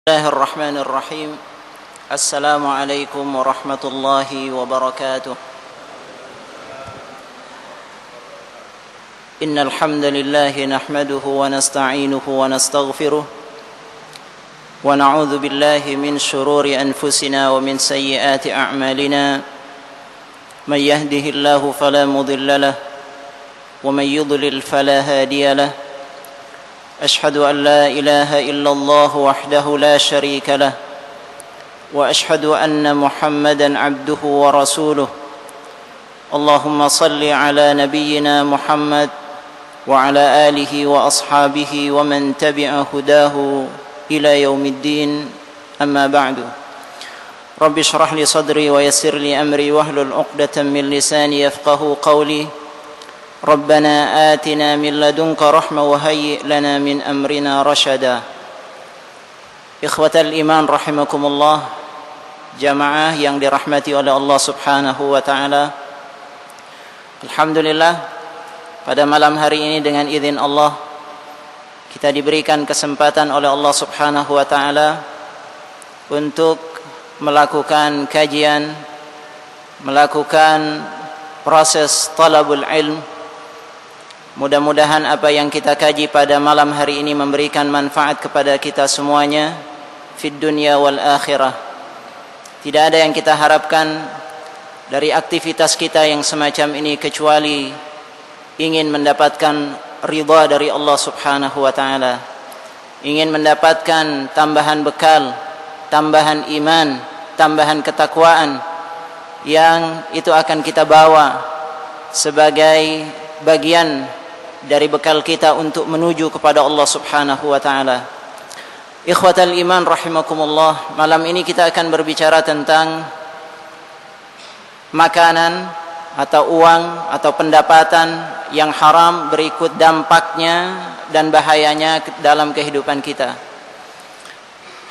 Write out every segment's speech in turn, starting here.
الله الرحمن الرحيم. السلام عليكم ورحمة الله وبركاته. إن الحمد لله نحمده ونستعينه ونستغفره ونعوذ بالله من شرور أنفسنا ومن سيئات أعمالنا. من يهده الله فلا مضل له ومن يضلل فلا هادي له. أشهد أن لا إله إلا الله وحده لا شريك له وأشهد أن محمدًا عبده ورسوله. اللهم صل على نبينا محمد وعلى آله وأصحابه ومن تبع هداه إلى يوم الدين. أما بعد. رب اشرح لي صدري ويسر لي أمري واحلل عقدة من لساني يفقهوا قولي. ربنا آتنا من لدنك رحمة وهيئ لنا من أمرنا رشدا. Ikhwatal iman rahimakumullah, jamaah yang dirahmati oleh Allah Subhanahu wa taala. Alhamdulillah, pada malam hari ini dengan izin Allah kita diberikan kesempatan oleh Allah Subhanahu wa taala untuk melakukan kajian, melakukan proses talabul ilm. Mudah-mudahan apa yang kita kaji pada malam hari ini memberikan manfaat kepada kita semuanya fid dunya wal akhirah. Tidak ada yang kita harapkan dari aktivitas kita yang semacam ini kecuali ingin mendapatkan ridha dari Allah Subhanahu wa taala. Ingin mendapatkan tambahan bekal, tambahan iman, tambahan ketakwaan yang itu akan kita bawa sebagai bagian dari bekal kita untuk menuju kepada Allah Subhanahu wa taala. Ikhwatal iman rahimakumullah, malam ini kita akan berbicara tentang makanan atau uang atau pendapatan yang haram berikut dampaknya dan bahayanya dalam kehidupan kita.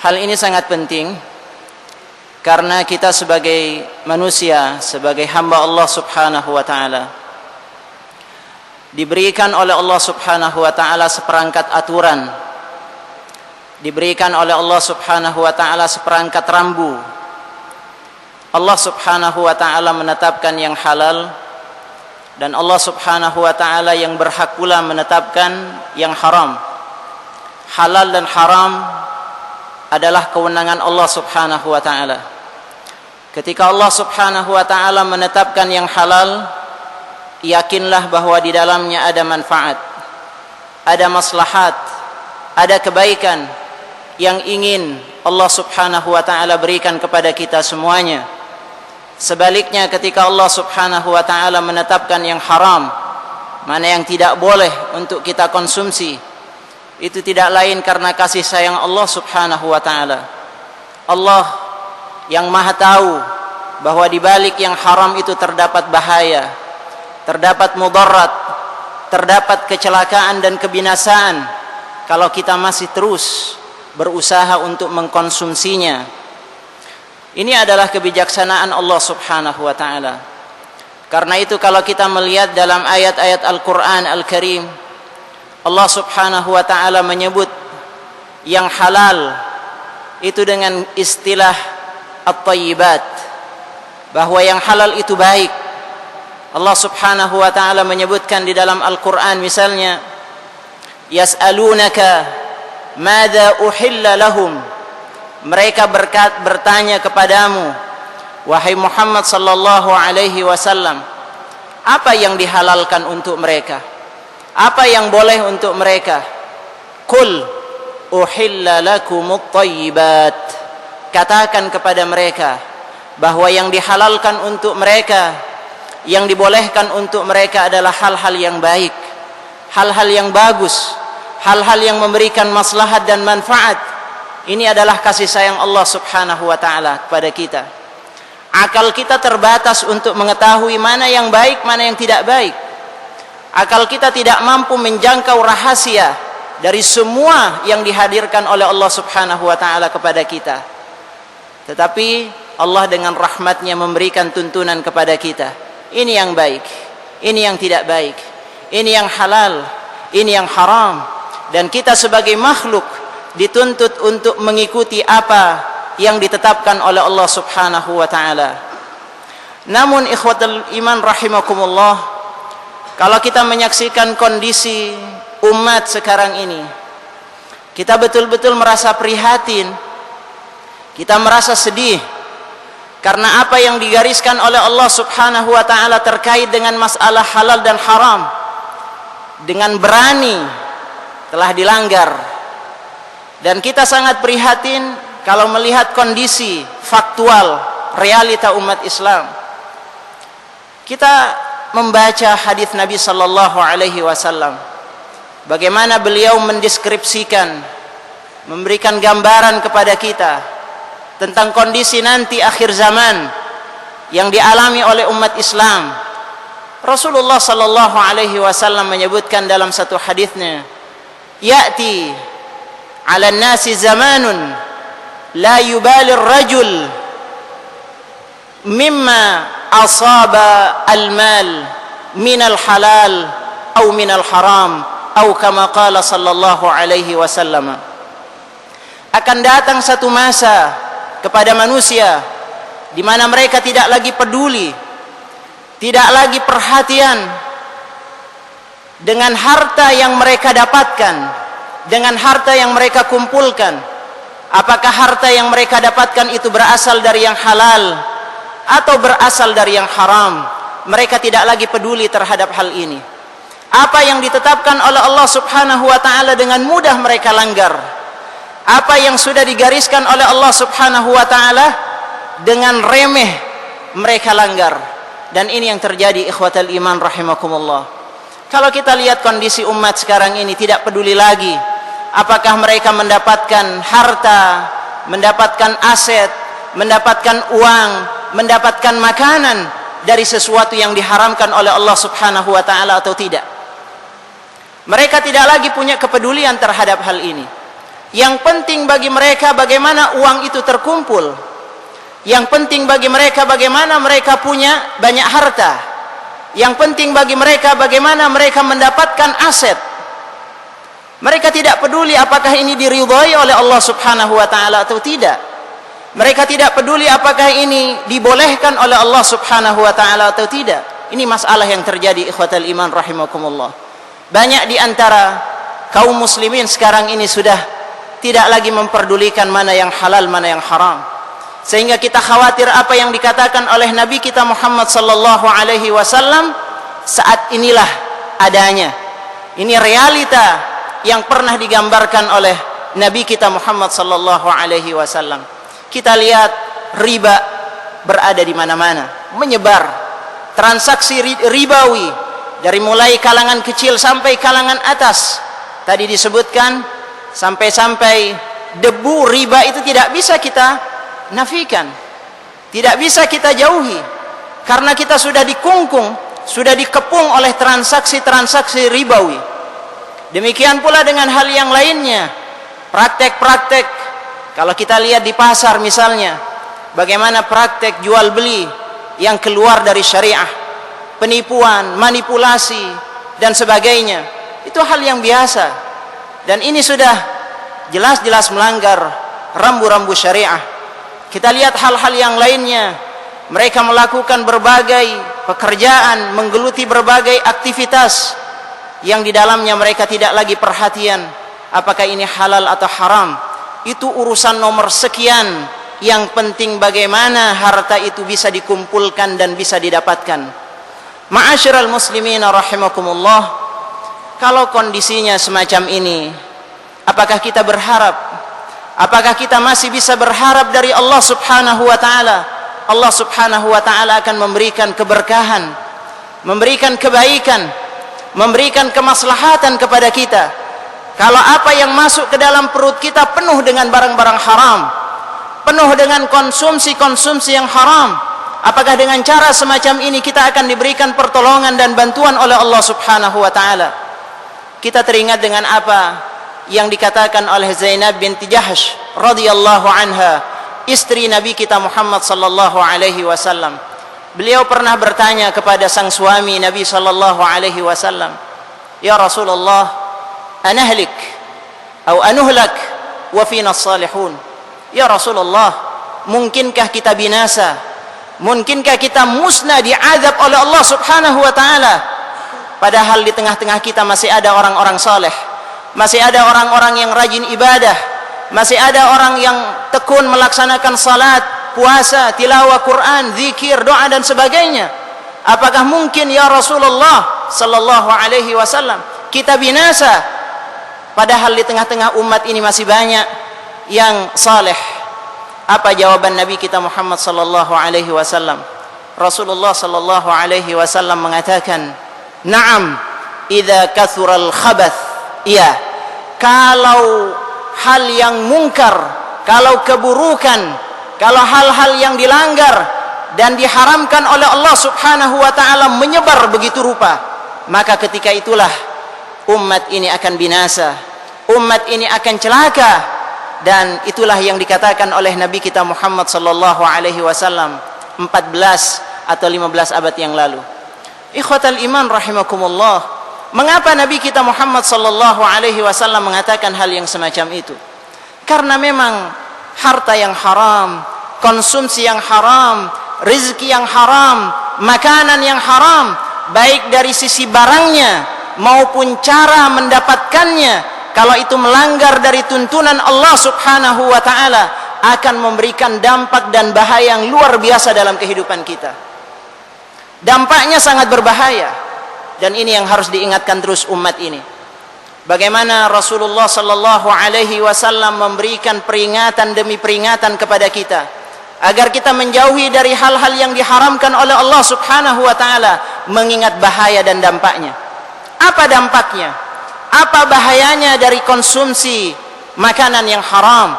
Hal ini sangat penting karena kita sebagai manusia, sebagai hamba Allah Subhanahu wa taala, diberikan oleh Allah Subhanahu wa taala seperangkat aturan, diberikan oleh Allah Subhanahu wa taala seperangkat rambu. Allah Subhanahu wa taala menetapkan yang halal dan Allah Subhanahu wa taala yang berhak pula menetapkan yang haram. Halal dan haram adalah kewenangan Allah Subhanahu wa taala. Ketika Allah Subhanahu wa taala menetapkan yang halal, yakinlah bahwa di dalamnya ada manfaat, ada maslahat, ada kebaikan yang ingin Allah Subhanahu wa taala berikan kepada kita semuanya. Sebaliknya ketika Allah Subhanahu wa taala menetapkan yang haram, mana yang tidak boleh untuk kita konsumsi, itu tidak lain karena kasih sayang Allah Subhanahu wa taala. Allah yang Maha tahu bahwa di balik yang haram itu terdapat bahaya, terdapat mudarat, terdapat kecelakaan dan kebinasaan kalau kita masih terus berusaha untuk mengkonsumsinya. Ini adalah kebijaksanaan Allah Subhanahu wa taala. Karena itu kalau kita melihat dalam ayat-ayat Al-Qur'an Al-Karim, Allah Subhanahu wa taala menyebut yang halal itu dengan istilah at-thayyibat, bahwa yang halal itu baik. Allah Subhanahu wa taala menyebutkan di dalam Al-Qur'an misalnya, yas'alunaka madza uhilla lahum. Mereka bertanya kepadamu wahai Muhammad sallallahu alaihi wasallam, apa yang dihalalkan untuk mereka? Apa yang boleh untuk mereka? Qul uhilla lakumut thayyibat. Katakan kepada mereka bahwa yang dihalalkan untuk mereka, yang dibolehkan untuk mereka adalah hal-hal yang baik, hal-hal yang bagus, hal-hal yang memberikan maslahat dan manfaat. Ini adalah kasih sayang Allah Subhanahu wa taala kepada kita. Akal kita terbatas untuk mengetahui mana yang baik, mana yang tidak baik. Akal kita tidak mampu menjangkau rahasia dari semua yang dihadirkan oleh Allah Subhanahu wa taala kepada kita. Tetapi Allah dengan rahmatnya memberikan tuntunan kepada kita. Ini yang baik, ini yang tidak baik, ini yang halal, ini yang haram. Dan kita sebagai makhluk dituntut untuk mengikuti apa yang ditetapkan oleh Allah Subhanahu wa taala. Namun ikhwatul iman rahimakumullah, kalau kita menyaksikan kondisi umat sekarang ini, kita betul-betul merasa prihatin, kita merasa sedih karena apa yang digariskan oleh Allah Subhanahu wa taala terkait dengan masalah halal dan haram dengan berani telah dilanggar. Dan kita sangat prihatin kalau melihat kondisi faktual realita umat Islam. Kita membaca hadis Nabi sallallahu alaihi wasallam, bagaimana beliau mendeskripsikan, memberikan gambaran kepada kita tentang kondisi nanti akhir zaman yang dialami oleh umat Islam. Rasulullah sallallahu alaihi wasallam menyebutkan dalam satu hadisnya, ya'ti 'ala an-nasi zamanun la yubali ar-rajul mimma asaba al-mal min al-halal aw min al-haram aw kama qala sallallahu alaihi wasallam. Akan datang satu masa kepada manusia di mana mereka tidak lagi peduli, tidak lagi perhatian dengan harta yang mereka dapatkan, dengan harta yang mereka kumpulkan. Apakah harta yang mereka dapatkan itu berasal dari yang halal atau berasal dari yang haram? Mereka tidak lagi peduli terhadap hal ini. Apa yang ditetapkan oleh Allah Subhanahu wa taala dengan mudah mereka langgar. Apa yang sudah digariskan oleh Allah Subhanahu wa taala dengan remeh mereka langgar. Dan ini yang terjadi ikhwatal iman rahimakumullah. Kalau kita lihat kondisi umat sekarang ini, tidak peduli lagi apakah mereka mendapatkan harta, mendapatkan aset, mendapatkan uang, mendapatkan makanan dari sesuatu yang diharamkan oleh Allah Subhanahu wa taala atau tidak. Mereka tidak lagi punya kepedulian terhadap hal ini. Yang penting bagi mereka bagaimana uang itu terkumpul. Yang penting bagi mereka bagaimana mereka punya banyak harta. Yang penting bagi mereka bagaimana mereka mendapatkan aset. Mereka tidak peduli apakah ini diridhai oleh Allah Subhanahu wa taala atau tidak. Mereka tidak peduli apakah ini dibolehkan oleh Allah Subhanahu wa taala atau tidak. Ini masalah yang terjadi ikhwatal iman rahimakumullah. Banyak di antara kaum muslimin sekarang ini sudah tidak lagi memperdulikan mana yang halal, mana yang haram. Sehingga kita khawatir apa yang dikatakan oleh Nabi kita Muhammad sallallahu alaihi wasallam saat inilah adanya. Ini realita yang pernah digambarkan oleh Nabi kita Muhammad sallallahu alaihi wasallam. Kita lihat riba berada di mana-mana, menyebar. Transaksi ribawi dari mulai kalangan kecil sampai kalangan atas. Tadi disebutkan sampai-sampai debu riba itu tidak bisa kita nafikan, tidak bisa kita jauhi, karena kita sudah dikungkung, sudah dikepung oleh transaksi-transaksi ribawi. Demikian pula dengan hal yang lainnya, praktek-praktek. Kalau kita lihat di pasar misalnya, bagaimana praktek jual beli yang keluar dari syariah, penipuan, manipulasi dan sebagainya, itu hal yang biasa. Dan ini sudah jelas-jelas melanggar rambu-rambu syariah. Kita lihat hal-hal yang lainnya, mereka melakukan berbagai pekerjaan, menggeluti berbagai aktivitas yang di dalamnya mereka tidak lagi perhatian apakah ini halal atau haram. Itu urusan nomor sekian, yang penting bagaimana harta itu bisa dikumpulkan dan bisa didapatkan. Ma'asyiral muslimin rahimakumullah, kalau kondisinya semacam ini, apakah kita berharap, apakah kita masih bisa berharap dari Allah Subhanahu wa taala? Allah Subhanahu wa taala akan memberikan keberkahan, memberikan kebaikan, memberikan kemaslahatan kepada kita. Kalau apa yang masuk ke dalam perut kita penuh dengan barang-barang haram, penuh dengan konsumsi-konsumsi yang haram, apakah dengan cara semacam ini kita akan diberikan pertolongan dan bantuan oleh Allah Subhanahu wa taala? Kita teringat dengan apa yang dikatakan oleh Zainab binti Jahsh radhiyallahu anha, istri Nabi kita Muhammad sallallahu alaihi wasallam. Beliau pernah bertanya kepada sang suami Nabi sallallahu alaihi wasallam, "Ya Rasulullah, anahlik atau anuhlak wa fina salihun. Ya Rasulullah, mungkinkah kita binasa? Mungkinkah kita musnah, diazab oleh Allah Subhanahu wa taala? Padahal di tengah-tengah kita masih ada orang-orang saleh, masih ada orang-orang yang rajin ibadah, masih ada orang yang tekun melaksanakan salat, puasa, tilawah Quran, zikir, doa dan sebagainya. Apakah mungkin ya Rasulullah sallallahu alaihi wasallam kita binasa padahal di tengah-tengah umat ini masih banyak yang saleh? Apa jawaban Nabi kita Muhammad sallallahu alaihi wasallam? Rasulullah sallallahu alaihi wasallam mengatakan, "Na'am, idza kathural khabath." Iya, kalau hal yang mungkar, kalau keburukan, kalau hal-hal yang dilanggar dan diharamkan oleh Allah Subhanahu wa taala menyebar begitu rupa, maka ketika itulah umat ini akan binasa, umat ini akan celaka. Dan itulah yang dikatakan oleh Nabi kita Muhammad sallallahu alaihi wasallam 14 atau 15 abad yang lalu. Ikhwatal iman rahimakumullah, mengapa Nabi kita Muhammad sallallahu alaihi wasallam mengatakan hal yang semacam itu? Karena memang harta yang haram, konsumsi yang haram, rezeki yang haram, makanan yang haram, baik dari sisi barangnya maupun cara mendapatkannya, kalau itu melanggar dari tuntunan Allah Subhanahu wa taala, akan memberikan dampak dan bahaya yang luar biasa dalam kehidupan kita. Dampaknya sangat berbahaya, dan ini yang harus diingatkan terus umat ini. Bagaimana Rasulullah sallallahu alaihi wasallam memberikan peringatan demi peringatan kepada kita agar kita menjauhi dari hal-hal yang diharamkan oleh Allah Subhanahu wa taala, mengingat bahaya dan dampaknya. Apa dampaknya? Apa bahayanya dari konsumsi makanan yang haram,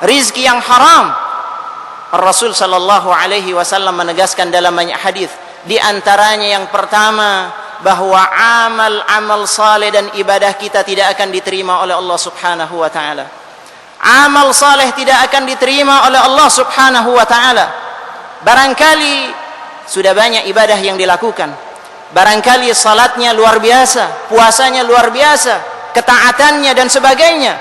rizki yang haram? Rasul sallallahu alaihi wasallam menegaskan dalam banyak hadis, di antaranya yang pertama, bahwa amal saleh dan ibadah kita tidak akan diterima oleh Allah Subhanahu wa taala. Amal saleh tidak akan diterima oleh Allah Subhanahu wa taala. Barangkali sudah banyak ibadah yang dilakukan, barangkali salatnya luar biasa, puasanya luar biasa, ketaatannya dan sebagainya,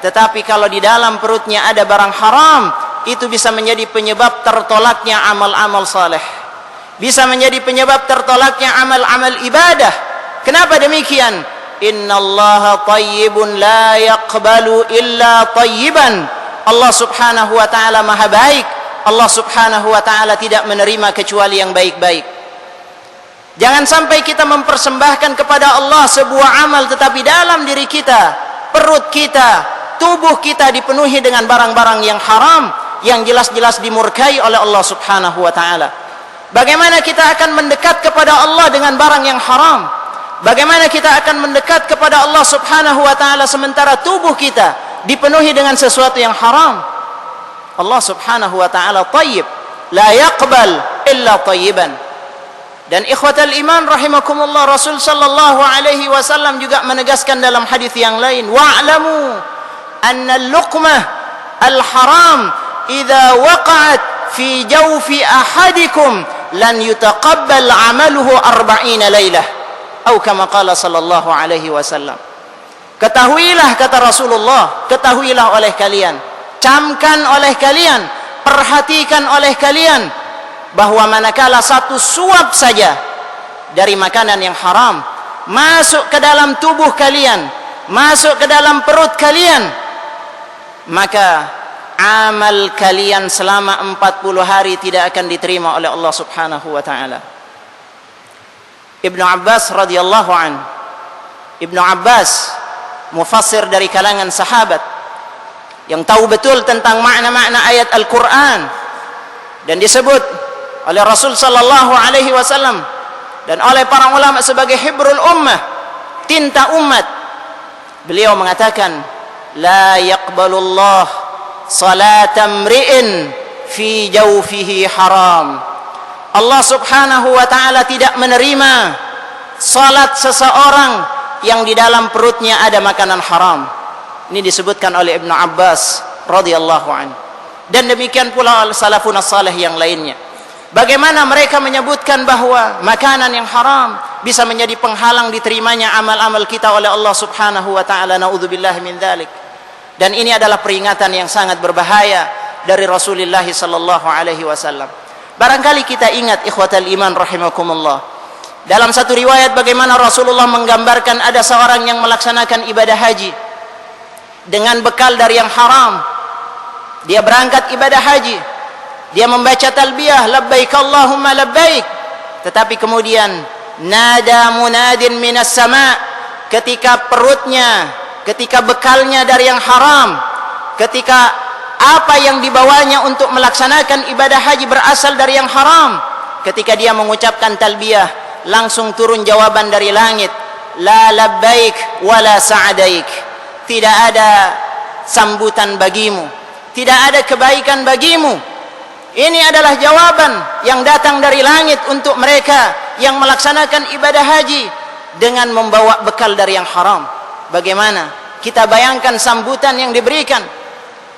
tetapi kalau di dalam perutnya ada barang haram, itu bisa menjadi penyebab tertolaknya amal-amal saleh, bisa menjadi penyebab tertolaknya amal-amal ibadah. Kenapa demikian? Innallaha tayyibun la yaqbalu illa tayyiban. Allah Subhanahu wa taala maha baik, Allah Subhanahu wa taala tidak menerima kecuali yang baik-baik. Jangan sampai kita mempersembahkan kepada Allah sebuah amal, tetapi dalam diri kita, perut kita, tubuh kita dipenuhi dengan barang-barang yang haram, yang jelas-jelas dimurkai oleh Allah Subhanahu wa taala. Bagaimana kita akan mendekat kepada Allah dengan barang yang haram? Bagaimana kita akan mendekat kepada Allah Subhanahu wa taala sementara tubuh kita dipenuhi dengan sesuatu yang haram? Allah Subhanahu wa taala tayyib, la yaqbal illa tayyiban. Dan ikhwatal iman rahimakumullah, Rasul sallallahu alaihi wasallam juga menegaskan dalam hadis yang lain, wa'lamu anna al-luqmah al-haram idza waqa'at fi jawfi ahadikum lan yutaqabbal 'amaluhu 40 lailah, atau kama qala sallallahu alaihi wasallam. Ketahuilah, kata Rasulullah, ketahuilah oleh kalian, camkan oleh kalian, perhatikan oleh kalian, bahwa manakala satu suap saja dari makanan yang haram masuk ke dalam tubuh kalian, masuk ke dalam perut kalian, maka amal kalian selama 40 hari tidak akan diterima oleh Allah Subhanahu wa taala. Ibnu Abbas radhiyallahu an, Ibnu Abbas mufassir dari kalangan sahabat yang tahu betul tentang makna-makna ayat Al-Quran, dan disebut oleh Rasul sallallahu alaihi wasallam dan oleh para ulama sebagai hibrul ummah, tinta umat. Beliau mengatakan, la yaqbalullah salata mri'in fi jawfihi haram. Allah Subhanahu wa taala tidak menerima salat seseorang yang di dalam perutnya ada makanan haram. Ini disebutkan oleh Ibnu Abbas radhiyallahu anhu. Dan demikian pula salafun salih yang lainnya. Bagaimana mereka menyebutkan bahwa makanan yang haram bisa menjadi penghalang diterimanya amal-amal kita oleh Allah Subhanahu wa taala. Naudzubillah min dzalik. Dan ini adalah peringatan yang sangat berbahaya dari Rasulullah sallallahu alaihi wasallam. Barangkali kita ingat ikhwatal iman rahimakumullah, dalam satu riwayat bagaimana Rasulullah menggambarkan ada seorang yang melaksanakan ibadah haji dengan bekal dari yang haram. Dia berangkat ibadah haji, dia membaca talbiyah labbaik Allahumma labbaik, tetapi kemudian nada munadin minas sama, ketika perutnya, ketika bekalnya dari yang haram, ketika apa yang dibawanya untuk melaksanakan ibadah haji berasal dari yang haram, ketika dia mengucapkan talbiyah, langsung turun jawaban dari langit, la labbaik wala sa'adaik, tidak ada sambutan bagimu, tidak ada kebaikan bagimu. Ini adalah jawaban yang datang dari langit untuk mereka yang melaksanakan ibadah haji dengan membawa bekal dari yang haram. Bagaimana kita bayangkan sambutan yang diberikan?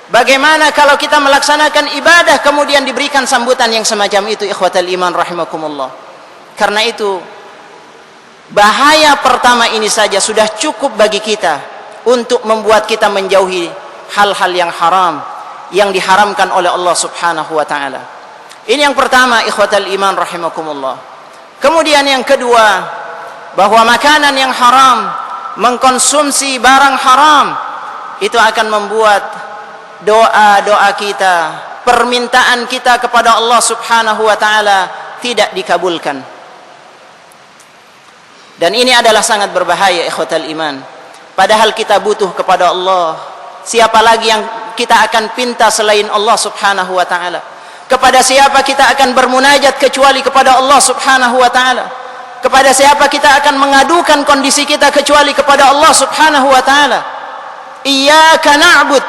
Bagaimana kalau kita melaksanakan ibadah kemudian diberikan sambutan yang semacam itu, ikhwatal iman rahimakumullah. Karena itu bahaya pertama ini saja sudah cukup bagi kita untuk membuat kita menjauhi hal-hal yang haram yang diharamkan oleh Allah Subhanahu wa taala. Ini yang pertama, ikhwatal iman rahimakumullah. Kemudian yang kedua, bahwa makanan yang haram, mengkonsumsi barang haram, itu akan membuat doa-doa kita, permintaan kita kepada Allah Subhanahu wa taala tidak dikabulkan. Dan ini adalah sangat berbahaya, ikhwatal iman. Padahal kita butuh kepada Allah. Siapa lagi yang kita akan pinta selain Allah Subhanahu wa taala? Kepada siapa kita akan bermunajat kecuali kepada Allah Subhanahu wa taala? Kepada siapa kita akan mengadukan kondisi kita kecuali kepada Allah Subhanahu wa taala? Iyyaka na'bud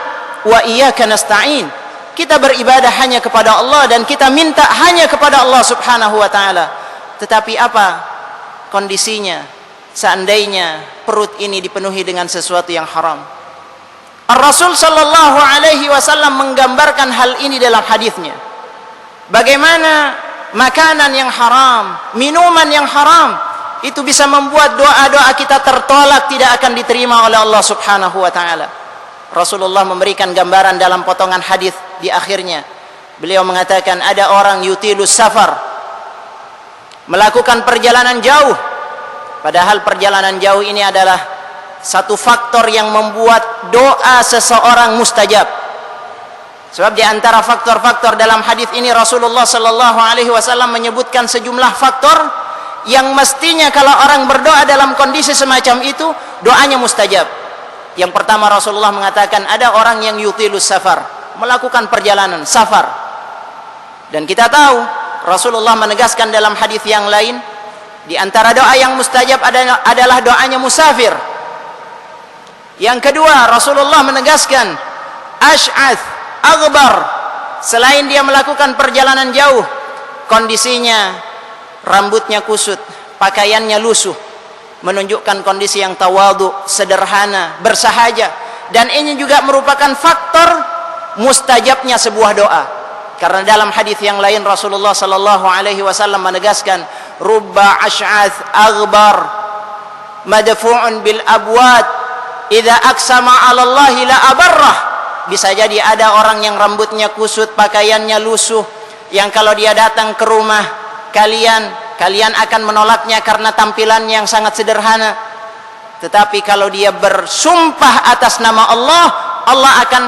wa iyyaka nasta'in. Kita beribadah hanya kepada Allah dan kita minta hanya kepada Allah Subhanahu wa taala. Tetapi apa kondisinya seandainya perut ini dipenuhi dengan sesuatu yang haram? Ar-Rasul sallallahu alaihi wasallam menggambarkan hal ini dalam hadisnya. Bagaimana makanan yang haram, minuman yang haram itu bisa membuat doa-doa kita tertolak, tidak akan diterima oleh Allah Subhanahu wa taala. Rasulullah memberikan gambaran dalam potongan hadis di akhirnya. Beliau mengatakan ada orang yutilus safar, melakukan perjalanan jauh, padahal perjalanan jauh ini adalah satu faktor yang membuat doa seseorang mustajab. Sebab di antara faktor-faktor dalam hadis ini Rasulullah sallallahu alaihi wasallam menyebutkan sejumlah faktor yang mestinya kalau orang berdoa dalam kondisi semacam itu doanya mustajab. Yang pertama Rasulullah mengatakan ada orang yang yutilus safar, melakukan perjalanan safar. Dan kita tahu Rasulullah menegaskan dalam hadis yang lain di antara doa yang mustajab adalah doanya musafir. Yang kedua Rasulullah menegaskan ash'ath aghbar, selain dia melakukan perjalanan jauh, kondisinya rambutnya kusut, pakaiannya lusuh, menunjukkan kondisi yang tawadhu, sederhana, bersahaja. Dan ini juga merupakan faktor mustajabnya sebuah doa. Karena dalam hadis yang lain Rasulullah sallallahu alaihi wasallam menegaskan rubba ash'ath aghbar madfu'un bil abwad idza aqsama 'ala Allah la abarrah. Bisa jadi ada orang yang rambutnya kusut, pakaiannya lusuh, yang kalau dia datang ke rumah kalian akan menolaknya karena tampilannya yang sangat sederhana. Tetapi kalau dia bersumpah atas nama Allah, Allah akan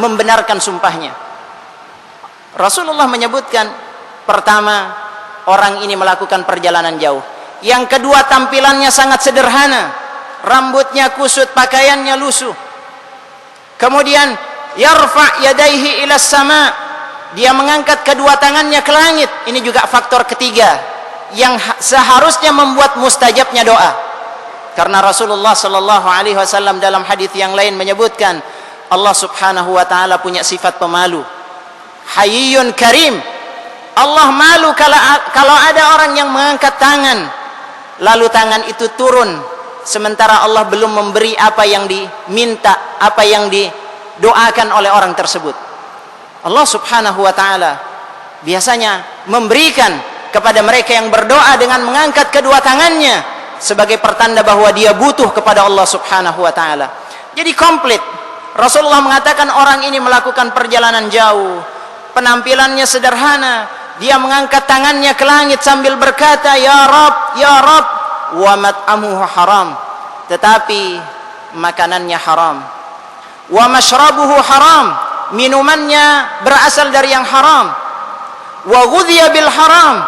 membenarkan sumpahnya. Rasulullah menyebutkan pertama orang ini melakukan perjalanan jauh, yang kedua tampilannya sangat sederhana, rambutnya kusut, pakaiannya lusuh. Kemudian yarfa' yadaihi ila sama, dia mengangkat kedua tangannya ke langit. Ini juga faktor ketiga yang seharusnya membuat mustajabnya doa. Karena Rasulullah sallallahu alaihi wasallam dalam hadis yang lain menyebutkan Allah Subhanahu wa taala punya sifat pemalu. Hayyun karim. Allah malu kalau ada orang yang mengangkat tangan lalu tangan itu turun sementara Allah belum memberi apa yang diminta, apa yang didoakan oleh orang tersebut. Allah Subhanahu wa taala biasanya memberikan kepada mereka yang berdoa dengan mengangkat kedua tangannya sebagai pertanda bahwa dia butuh kepada Allah Subhanahu wa taala. Jadi komplit Rasulullah mengatakan orang ini melakukan perjalanan jauh, penampilannya sederhana, dia mengangkat tangannya ke langit sambil berkata, ya Rabb, ya Rabb, wa mat'amuhu haram, tetapi makanannya haram, wa mashrabuhu haram, minumannya berasal dari yang haram, wa ghudhiya bil haram,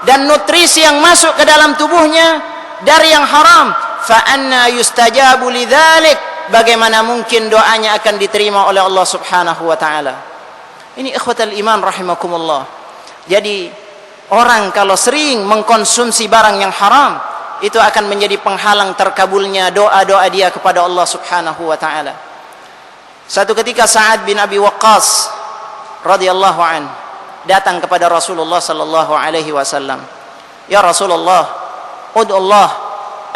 dan nutrisi yang masuk ke dalam tubuhnya dari yang haram, fa anna yustajabu lidzalik, bagaimana mungkin doanya akan diterima oleh Allah Subhanahu wa taala. Ini ikhwatal iman rahimakumullah. Jadi orang kalau sering mengkonsumsi barang yang haram, itu akan menjadi penghalang terkabulnya doa-doa dia kepada Allah Subhanahu wa taala. Satu ketika Sa'ad bin Abi Waqqas radhiyallahu an datang kepada Rasulullah sallallahu alaihi wasallam. Ya Rasulullah, ud'u Allah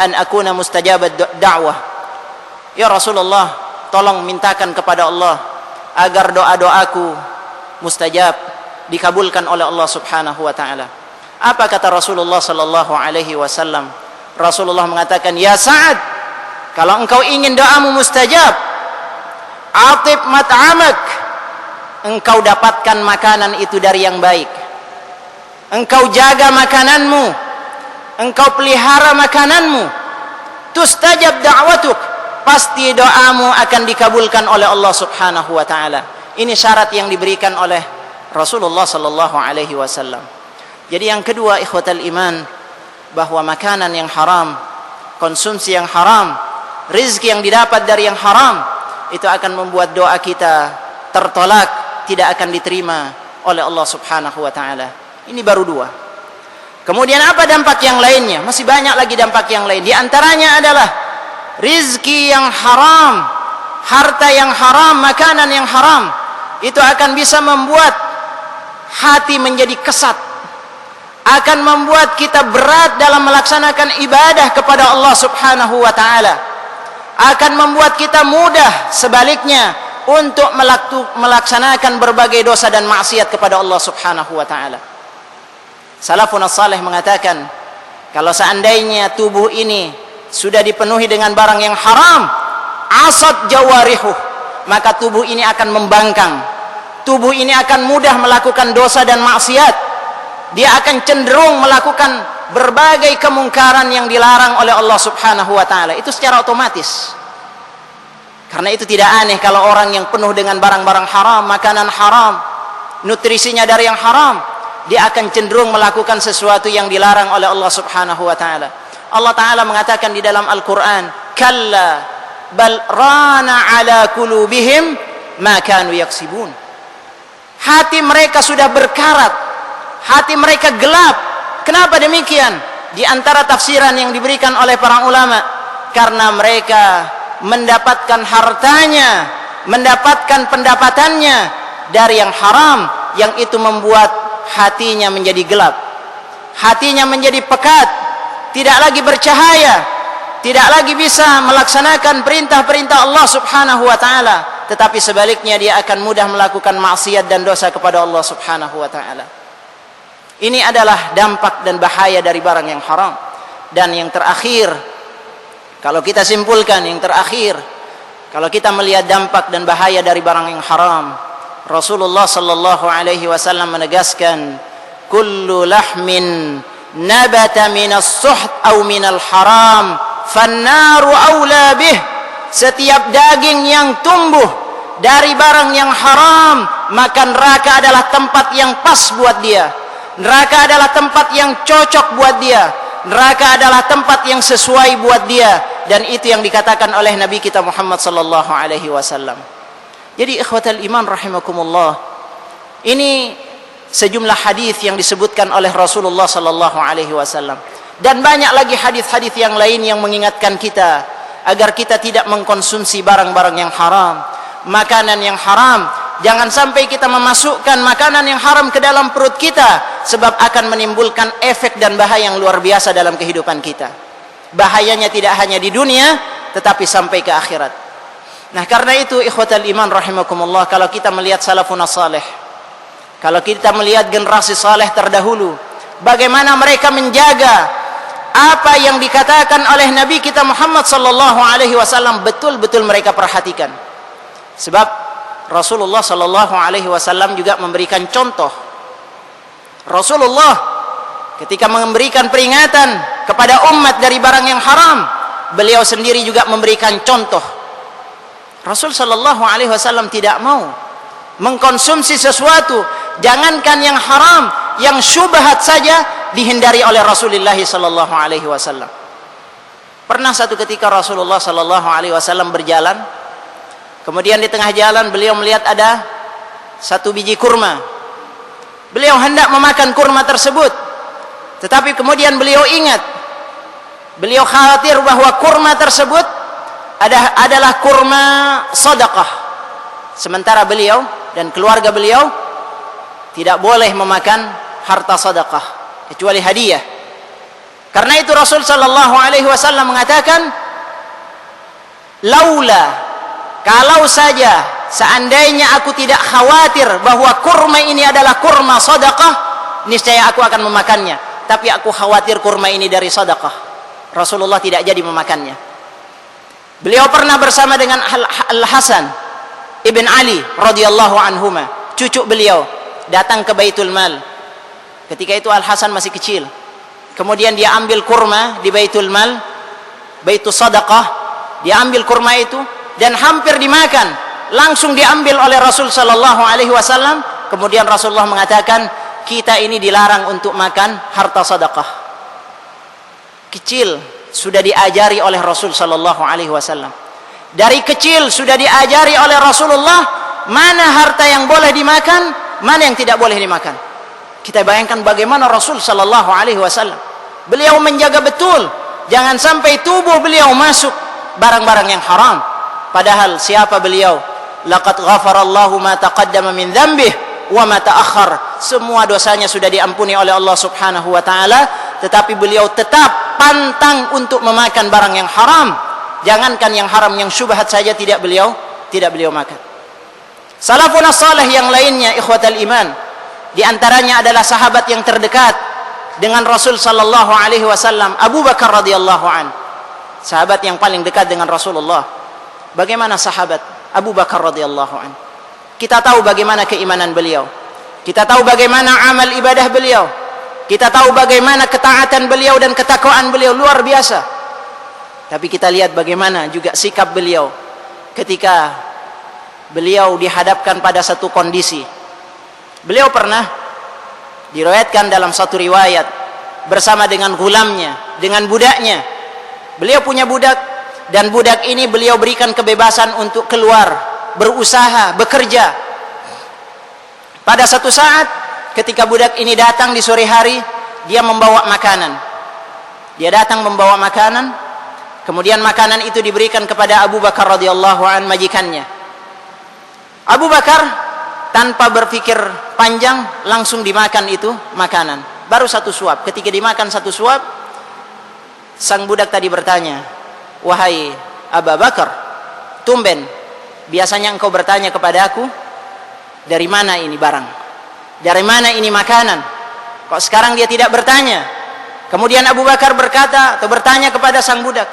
an akuna mustajabad da'wah. Ya Rasulullah, tolong mintakan kepada Allah agar doa-doaku mustajab, dikabulkan oleh Allah Subhanahu wa taala. Apa kata Rasulullah sallallahu alaihi wasallam? Rasulullah mengatakan, ya Sa'ad, kalau engkau ingin doamu mustajab, atib mat'amak, engkau dapatkan makanan itu dari yang baik, engkau jaga makananmu, engkau pelihara makananmu, tustajab da'watuk, pasti doamu akan dikabulkan oleh Allah Subhanahu wa taala. Ini syarat yang diberikan oleh Rasulullah sallallahu alaihi wasallam. Jadi yang kedua, ikhwatal iman, bahwa makanan yang haram, konsumsi yang haram, rizki yang didapat dari yang haram, itu akan membuat doa kita tertolak, tidak akan diterima oleh Allah Subhanahu wa taala. Ini baru dua. Kemudian apa dampak yang lainnya? Masih banyak lagi dampak yang lain. Di antaranya adalah rizki yang haram, harta yang haram, makanan yang haram, itu akan bisa membuat hati menjadi kesat, akan membuat kita berat dalam melaksanakan ibadah kepada Allah Subhanahu wa taala, akan membuat kita mudah sebaliknya untuk melaksanakan berbagai dosa dan maksiat kepada Allah Subhanahu wa taala. Salafun as-salih mengatakan, kalau seandainya tubuh ini sudah dipenuhi dengan barang yang haram, asad jawarihuh, maka tubuh ini akan membangkang, tubuh ini akan mudah melakukan dosa dan maksiat, dia akan cenderung melakukan berbagai kemungkaran yang dilarang oleh Allah Subhanahu wa taala. Itu secara otomatis. Karena itu tidak aneh kalau orang yang penuh dengan barang-barang haram, makanan haram, nutrisinya dari yang haram, dia akan cenderung melakukan sesuatu yang dilarang oleh Allah Subhanahu wa taala. Allah Ta'ala mengatakan di dalam Al-Quran, kalla bal rana ala kulubihim ma kanu yaksibun. Hati mereka sudah berkarat, hati mereka gelap. Kenapa demikian? Di antara tafsiran yang diberikan oleh para ulama, karena mereka mendapatkan hartanya, mendapatkan pendapatannya dari yang haram, yang itu membuat hatinya menjadi gelap, hatinya menjadi pekat, tidak lagi bercahaya, tidak lagi bisa melaksanakan perintah-perintah Allah Subhanahu wa taala, tetapi sebaliknya dia akan mudah melakukan maksiat dan dosa kepada Allah Subhanahu wa taala. Ini adalah dampak dan bahaya dari barang yang haram. Dan yang terakhir, kalau kita simpulkan, yang terakhir, kalau kita melihat dampak dan bahaya dari barang yang haram, Rasulullah sallallahu alaihi wasallam menegaskan, kullu lahmin nabata minas suht au minal haram fannaru aula bih. Setiap daging yang tumbuh dari barang yang haram, maka neraka adalah tempat yang pas buat dia, neraka adalah tempat yang cocok buat dia, neraka adalah tempat yang sesuai buat dia. Dan itu yang dikatakan oleh Nabi kita Muhammad sallallahu alaihi wasallam. Jadi ikhwatal iman rahimakumullah, ini sejumlah hadis yang disebutkan oleh Rasulullah sallallahu alaihi wasallam, dan banyak lagi hadis-hadis yang lain yang mengingatkan kita agar kita tidak mengkonsumsi barang-barang yang haram, makanan yang haram. Jangan sampai kita memasukkan makanan yang haram ke dalam perut kita, sebab akan menimbulkan efek dan bahaya yang luar biasa dalam kehidupan kita. Bahayanya tidak hanya di dunia, tetapi sampai ke akhirat. Nah, karena itu ikhwatal iman rahimakumullah, kalau kita melihat salafun salih, kalau kita melihat generasi saleh terdahulu, bagaimana mereka menjaga apa yang dikatakan oleh Nabi kita Muhammad sallallahu alaihi wasallam, betul-betul mereka perhatikan. Sebab Rasulullah sallallahu alaihi wasallam juga memberikan contoh. Rasulullah ketika memberikan peringatan kepada umat dari barang yang haram, beliau sendiri juga memberikan contoh. Rasul sallallahu alaihi wasallam tidak mau mengkonsumsi sesuatu, jangankan yang haram, yang syubhat saja dihindari oleh Rasulullah sallallahu alaihi wasallam. Pernah satu ketika Rasulullah sallallahu alaihi wasallam berjalan, kemudian di tengah jalan beliau melihat ada satu biji kurma. Beliau hendak memakan kurma tersebut, tetapi kemudian beliau ingat, beliau khawatir bahwa kurma tersebut adalah kurma sedekah, sementara beliau dan keluarga beliau tidak boleh memakan harta sedekah kecuali hadiah. Karena itu Rasul sallallahu alaihi wasallam mengatakan, laula, kalau saja seandainya aku tidak khawatir bahwa kurma ini adalah kurma sedekah, niscaya aku akan memakannya. Tapi aku khawatir kurma ini dari sedekah. Rasulullah tidak jadi memakannya. Beliau pernah bersama dengan Al-Hasan Ibn Ali radhiyallahu anhuma, cucu beliau, datang ke Baitul Mal. Ketika itu Al-Hasan masih kecil. Kemudian dia ambil kurma di Baitul Mal, Baitul Sadaqah. Dia ambil kurma itu dan hampir dimakan. Langsung diambil oleh Rasul sallallahu alaihi wasallam. Kemudian Rasulullah mengatakan, kita ini dilarang untuk makan harta sedekah. Kecil sudah diajari oleh Rasul sallallahu alaihi wasallam. Dari kecil sudah diajari oleh Rasulullah mana harta yang boleh dimakan, mana yang tidak boleh dimakan. Kita bayangkan bagaimana Rasul sallallahu alaihi wasallam. Beliau menjaga betul jangan sampai tubuh beliau masuk barang-barang yang haram. Padahal siapa beliau? Laqad ghafarallahu ma taqaddama min dhanbihi wa ma ta'akhkhar. Semua dosanya sudah diampuni oleh Allah Subhanahu wa taala, tetapi beliau tetap pantang untuk memakan barang yang haram. Jangankan yang haram, yang syubhat saja tidak beliau makan. Salafun as-salih yang lainnya, ikhwatal iman, di antaranya adalah sahabat yang terdekat dengan Rasul sallallahu alaihi wasallam, Abu Bakar radhiyallahu an. Sahabat yang paling dekat dengan Rasulullah. Bagaimana sahabat Abu Bakar radhiyallahu an? Kita tahu bagaimana keimanan beliau. Kita tahu bagaimana amal ibadah beliau. Kita tahu bagaimana ketaatan beliau dan ketakwaan beliau luar biasa. Tapi kita lihat bagaimana juga sikap beliau ketika beliau dihadapkan pada satu kondisi. Beliau pernah diriwayatkan dalam satu riwayat bersama dengan gulamnya, dengan budaknya. Beliau punya budak dan budak ini beliau berikan kebebasan untuk keluar, berusaha, bekerja. Pada satu saat ketika budak ini datang di sore hari, dia membawa makanan. Dia datang membawa makanan, kemudian makanan itu diberikan kepada Abu Bakar radhiyallahu an, majikannya. Abu Bakar tanpa berpikir panjang langsung dimakan itu makanan. Baru satu suap. Ketika dimakan satu suap, sang budak tadi bertanya, "Wahai Abu Bakar, tumben biasanya engkau bertanya kepada aku, dari mana ini barang? Dari mana ini makanan? Kok sekarang dia tidak bertanya?" Kemudian Abu Bakar berkata atau bertanya kepada sang budak,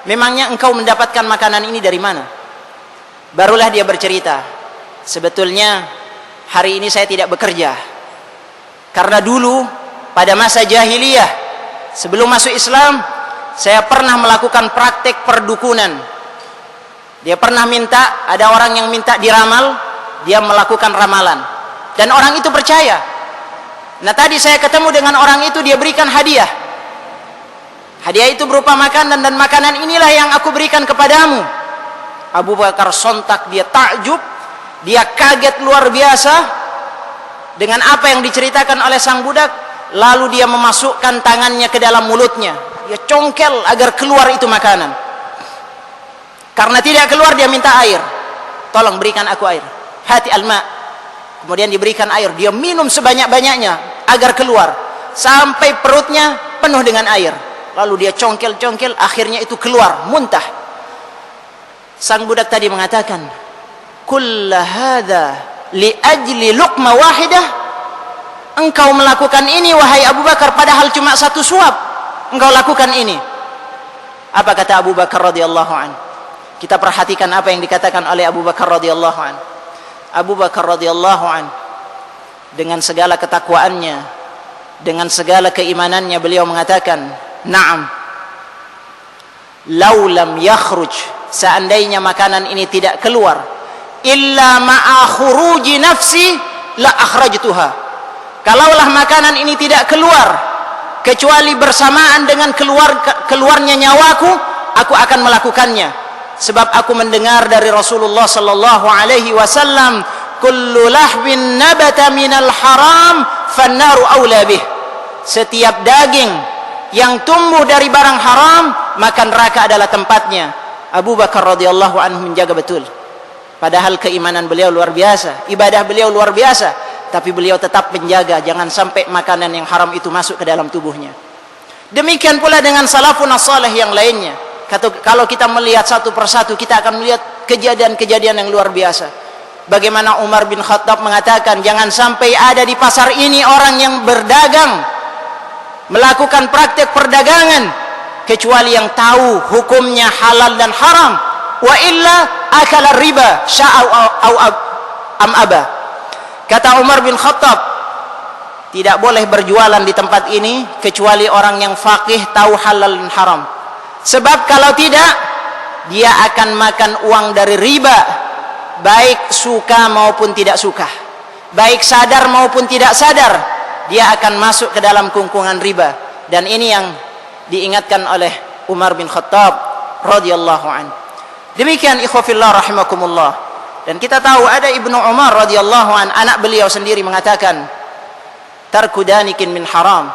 "Memangnya engkau mendapatkan makanan ini dari mana?" Barulah dia bercerita, "Sebetulnya hari ini saya tidak bekerja. Karena dulu pada masa jahiliyah, sebelum masuk Islam, saya pernah melakukan praktek perdukunan. Dia pernah minta, ada orang yang minta diramal, dia melakukan ramalan. Dan orang itu percaya. Nah tadi saya ketemu dengan orang itu, dia berikan hadiah. Hadiah itu berupa makanan, dan makanan inilah yang aku berikan kepadamu." Abu Bakar sontak, dia takjub, dia kaget luar biasa dengan apa yang diceritakan oleh sang budak. Lalu dia memasukkan tangannya ke dalam mulutnya, dia congkel agar keluar itu makanan. Karena tidak keluar, dia minta air. "Tolong berikan aku air, hati alma." Kemudian diberikan air, dia minum sebanyak-banyaknya agar keluar sampai perutnya penuh dengan air. Lalu dia congkel-congkel, akhirnya itu keluar, muntah. Sang budak tadi mengatakan, "Kulla hadza li ajli luqma wahidah?" Engkau melakukan ini wahai Abu Bakar, padahal cuma satu suap engkau lakukan ini. Apa kata Abu Bakar radhiyallahu anhu? Kita perhatikan apa yang dikatakan oleh Abu Bakar radhiyallahu an. Abu Bakar radhiyallahu an dengan segala ketakwaannya, dengan segala keimanannya, beliau mengatakan, "Na'am, law lam yakhruj," seandainya makanan ini tidak keluar, "illa ma'a khuruji nafsi la akhrajtuha." Kalaulah makanan ini tidak keluar kecuali bersamaan dengan keluarnya nyawaku, aku akan melakukannya. Sebab aku mendengar dari Rasulullah sallallahu alaihi wasallam, "Kullu lahmin nabata minal haram fannaru aula bih." Setiap daging yang tumbuh dari barang haram, maka neraka adalah tempatnya. Abu Bakar radhiyallahu anhu menjaga betul. Padahal keimanan beliau luar biasa, ibadah beliau luar biasa, tapi beliau tetap menjaga jangan sampai makanan yang haram itu masuk ke dalam tubuhnya. Demikian pula dengan salafun as-salih yang lainnya. Kalau kita melihat satu persatu, kita akan melihat kejadian-kejadian yang luar biasa. Bagaimana Umar bin Khattab mengatakan, jangan sampai ada di pasar ini orang yang berdagang, melakukan praktek perdagangan, kecuali yang tahu hukumnya halal dan haram. Wa illa akala riba sya'au am aba. Kata Umar bin Khattab, tidak boleh berjualan di tempat ini kecuali orang yang faqih, tahu halal dan haram. Sebab kalau tidak, dia akan makan uang dari riba, baik suka maupun tidak suka, baik sadar maupun tidak sadar, dia akan masuk ke dalam kungkungan riba. Dan ini yang diingatkan oleh Umar bin Khattab radhiyallahu an. Demikian ikhwafillah rahimakumullah. Dan kita tahu ada Ibnu Umar radhiyallahu an, anak beliau sendiri mengatakan, "Tarku danikin min haram,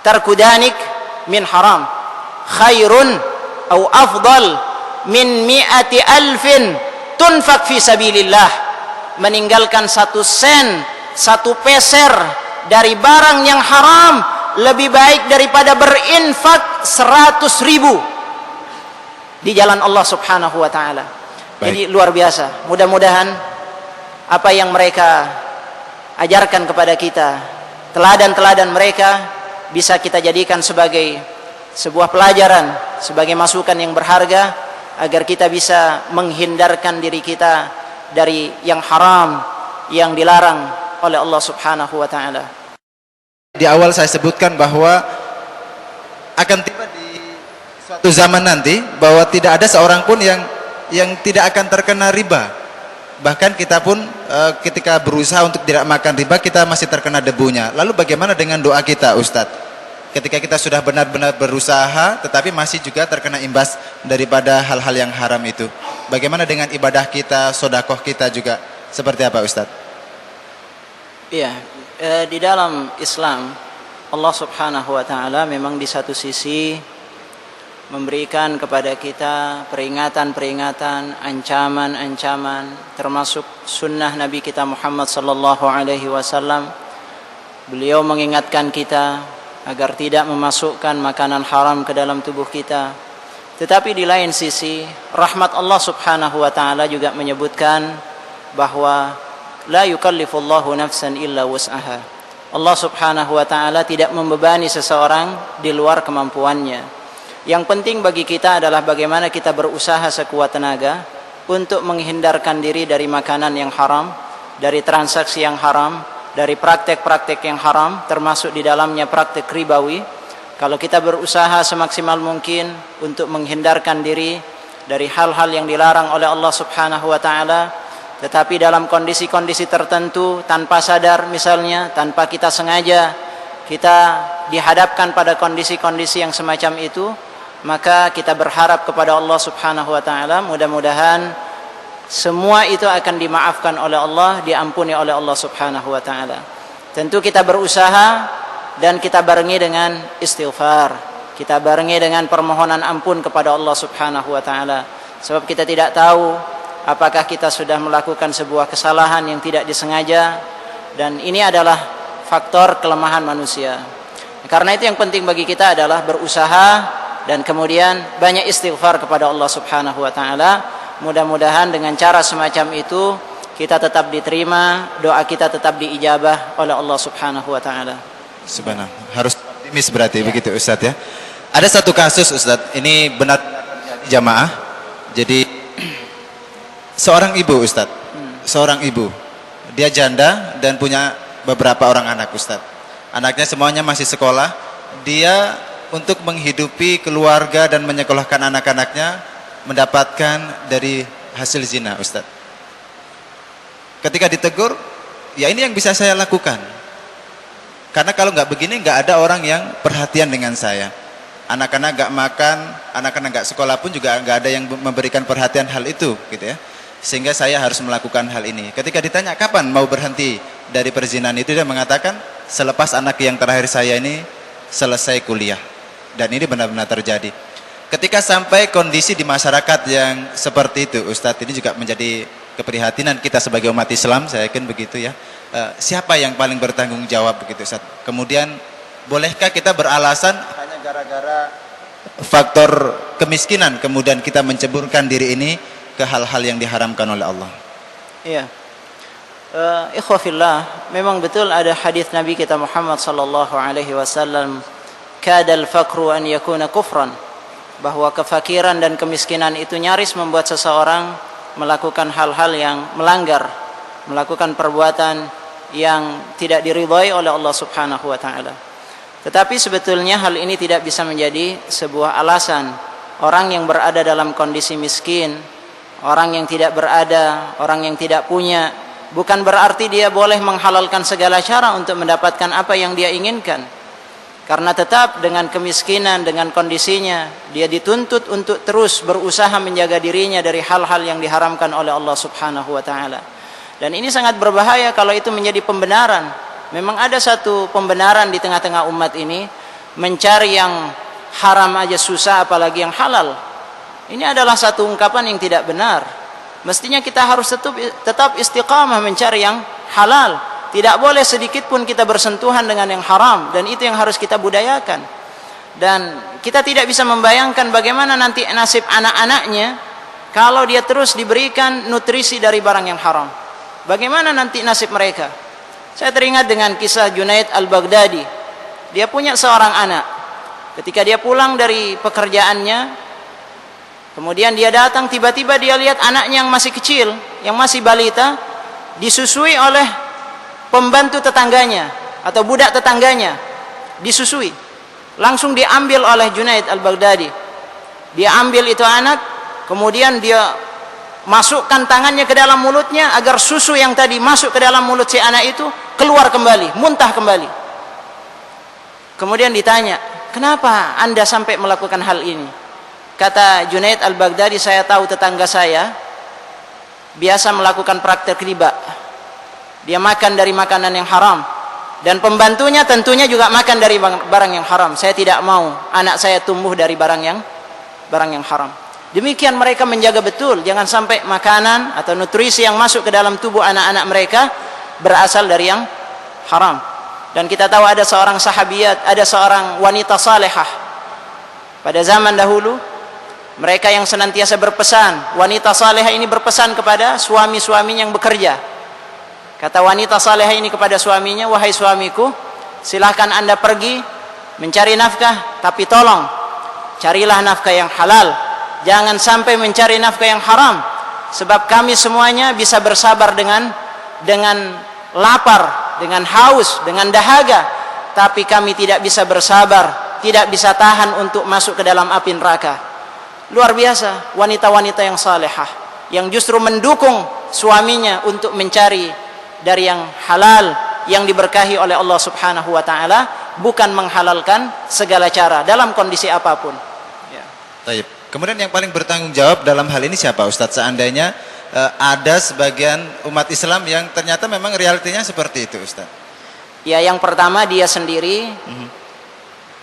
tarku danik min haram khairun au afdal min mi'ati alfin tunfak fi sabilillah." Meninggalkan 1 sen, 1 peser dari barang yang haram lebih baik daripada berinfak 100.000 di jalan Allah subhanahu wa ta'ala. Jadi luar biasa. Mudah-mudahan apa yang mereka ajarkan kepada kita, teladan-teladan mereka, bisa kita jadikan sebagai sebuah pelajaran, sebagai masukan yang berharga, agar kita bisa menghindarkan diri kita dari yang haram, yang dilarang oleh Allah subhanahu wa ta'ala. Di awal saya sebutkan bahwa akan tiba di suatu zaman nanti bahwa tidak ada seorang pun yang tidak akan terkena riba. Bahkan kita pun ketika berusaha untuk tidak makan riba, kita masih terkena debunya. Lalu bagaimana dengan doa kita, Ustadz? Ketika kita sudah benar-benar berusaha tetapi masih juga terkena imbas daripada hal-hal yang haram itu, bagaimana dengan ibadah kita, sedekah kita juga? Seperti apa, Ustadz? Iya, di dalam Islam Allah subhanahu wa ta'ala memang di satu sisi memberikan kepada kita peringatan-peringatan, ancaman-ancaman, termasuk sunnah Nabi kita Muhammad sallallahu alaihi wasallam. Beliau mengingatkan kita agar tidak memasukkan makanan haram ke dalam tubuh kita. Tetapi di lain sisi, rahmat Allah subhanahu wa ta'ala juga menyebutkan bahwa la yukallifullahu nafsan illa wus'aha. Allah subhanahu wa ta'ala tidak membebani seseorang di luar kemampuannya. Yang penting bagi kita adalah bagaimana kita berusaha sekuat tenaga untuk menghindarkan diri dari makanan yang haram, dari transaksi yang haram, dari praktek-praktek yang haram, termasuk di dalamnya praktek ribawi. Kalau kita berusaha semaksimal mungkin untuk menghindarkan diri dari hal-hal yang dilarang oleh Allah subhanahu wa ta'ala, tetapi dalam kondisi-kondisi tertentu tanpa sadar, misalnya tanpa kita sengaja, kita dihadapkan pada kondisi-kondisi yang semacam itu, maka kita berharap kepada Allah subhanahu wa ta'ala, mudah-mudahan semua itu akan dimaafkan oleh Allah, diampuni oleh Allah subhanahu wa ta'ala. Tentu kita berusaha dan kita barengi dengan istighfar, kita barengi dengan permohonan ampun kepada Allah subhanahu wa ta'ala. Sebab kita tidak tahu apakah kita sudah melakukan sebuah kesalahan yang tidak disengaja, dan ini adalah faktor kelemahan manusia. Karena itu yang penting bagi kita adalah berusaha dan kemudian banyak istighfar kepada Allah subhanahu wa ta'ala. Mudah-mudahan dengan cara semacam itu kita tetap diterima, doa kita tetap diijabah oleh Allah subhanahu wa ta'ala. Subhanallah. Harus optimis berarti, begitu Ustadz ya. Ada satu kasus, Ustadz, ini benar jamaah. Jadi seorang ibu Ustadz, seorang ibu, dia janda dan punya beberapa orang anak Ustadz. Anaknya semuanya masih sekolah. Dia untuk menghidupi keluarga dan menyekolahkan anak-anaknya mendapatkan dari hasil zina Ustadz. Ketika ditegur, ya ini yang bisa saya lakukan. Karena kalau nggak begini nggak ada orang yang perhatian dengan saya. Anak-anak nggak makan, anak-anak nggak sekolah pun juga nggak ada yang memberikan perhatian hal itu, gitu ya. Sehingga saya harus melakukan hal ini. Ketika ditanya kapan mau berhenti dari perzinahan itu, dia mengatakan selepas anak yang terakhir saya ini selesai kuliah. Dan ini benar-benar terjadi. Ketika sampai kondisi di masyarakat yang seperti itu, Ustadz, ini juga menjadi keprihatinan kita sebagai umat Islam, saya yakin begitu ya. Siapa yang paling bertanggung jawab begitu, Ustadz? Kemudian bolehkah kita beralasan hanya gara-gara faktor kemiskinan kemudian kita menceburkan diri ini ke hal-hal yang diharamkan oleh Allah? Iya. Ikhwafillah, memang betul ada hadis Nabi kita Muhammad sallallahu alaihi wasallam, kadal fakru an yakuna kufran, bahwa kefakiran dan kemiskinan itu nyaris membuat seseorang melakukan hal-hal yang melanggar, melakukan perbuatan yang tidak diridhai oleh Allah Subhanahu wa taala. Tetapi sebetulnya hal ini tidak bisa menjadi sebuah alasan. Orang yang berada dalam kondisi miskin, orang yang tidak berada, orang yang tidak punya, bukan berarti dia boleh menghalalkan segala cara untuk mendapatkan apa yang dia inginkan. Karena tetap dengan kemiskinan, dengan kondisinya, dia dituntut untuk terus berusaha menjaga dirinya dari hal-hal yang diharamkan oleh Allah Subhanahu wa taala. Dan ini sangat berbahaya kalau itu menjadi pembenaran. Memang ada satu pembenaran di tengah-tengah umat ini, mencari yang haram aja susah apalagi yang halal. Ini adalah satu ungkapan yang tidak benar. Mestinya kita harus tetap istiqamah mencari yang halal. Tidak boleh sedikit pun kita bersentuhan dengan yang haram, dan itu yang harus kita budayakan. Dan kita tidak bisa membayangkan bagaimana nanti nasib anak-anaknya kalau dia terus diberikan nutrisi dari barang yang haram. Bagaimana nanti nasib mereka? Saya teringat dengan kisah Junaid al-Baghdadi. Dia punya seorang anak. Ketika dia pulang dari pekerjaannya, kemudian dia datang, tiba-tiba dia lihat anaknya yang masih kecil, yang masih balita, disusui oleh pembantu tetangganya atau budak tetangganya, disusui. Langsung diambil oleh Junaid al-Baghdadi. Dia ambil itu anak, kemudian dia masukkan tangannya ke dalam mulutnya agar susu yang tadi masuk ke dalam mulut si anak itu keluar kembali, muntah kembali. Kemudian ditanya, kenapa Anda sampai melakukan hal ini? Kata Junaid al-Baghdadi, saya tahu tetangga saya biasa melakukan praktek riba. Dia makan dari makanan yang haram, dan pembantunya tentunya juga makan dari barang yang haram. Saya tidak mau anak saya tumbuh dari barang yang haram. Demikian mereka menjaga betul, jangan sampai makanan atau nutrisi yang masuk ke dalam tubuh anak-anak mereka berasal dari yang haram. Dan kita tahu ada seorang sahabiyat, ada seorang wanita salehah pada zaman dahulu, mereka yang senantiasa berpesan. Wanita salehah ini berpesan kepada suami-suaminya yang bekerja. Kata wanita salehah ini kepada suaminya, wahai suamiku, silahkan Anda pergi mencari nafkah, tapi tolong carilah nafkah yang halal. Jangan sampai mencari nafkah yang haram, sebab kami semuanya bisa bersabar dengan lapar, dengan haus, dengan dahaga, tapi kami tidak bisa bersabar, tidak bisa tahan untuk masuk ke dalam api neraka. Luar biasa wanita-wanita yang salehah, yang justru mendukung suaminya untuk mencari dari yang halal, yang diberkahi oleh Allah Subhanahu wa taala, bukan menghalalkan segala cara dalam kondisi apapun. Ya. Baik. Kemudian yang paling bertanggung jawab dalam hal ini siapa, Ustadz? Seandainya ada sebagian umat Islam yang ternyata memang realitinya seperti itu, Ustadz. Ya, yang pertama dia sendiri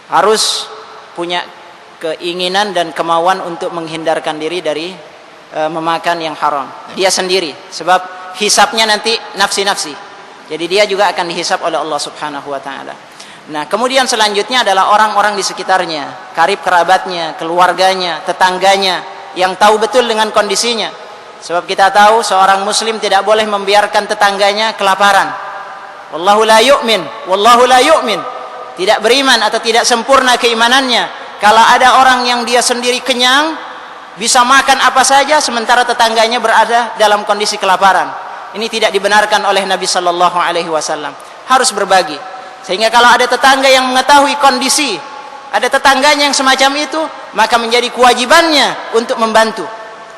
harus punya keinginan dan kemauan untuk menghindarkan diri dari memakan yang haram. Dia sendiri, sebab hisapnya nanti nafsi-nafsi. Jadi dia juga akan dihisap oleh Allah Subhanahu wa taala. Nah, kemudian selanjutnya adalah orang-orang di sekitarnya, karib kerabatnya, keluarganya, tetangganya, yang tahu betul dengan kondisinya. Sebab kita tahu seorang muslim tidak boleh membiarkan tetangganya kelaparan. Wallahu la yu'min. Tidak beriman atau tidak sempurna keimanannya kalau ada orang yang dia sendiri kenyang, bisa makan apa saja sementara tetangganya berada dalam kondisi kelaparan. Ini tidak dibenarkan oleh Nabi sallallahu alaihi wasallam. Harus berbagi. Sehingga kalau ada tetangga yang mengetahui kondisi, ada tetangganya yang semacam itu, maka menjadi kewajibannya untuk membantu,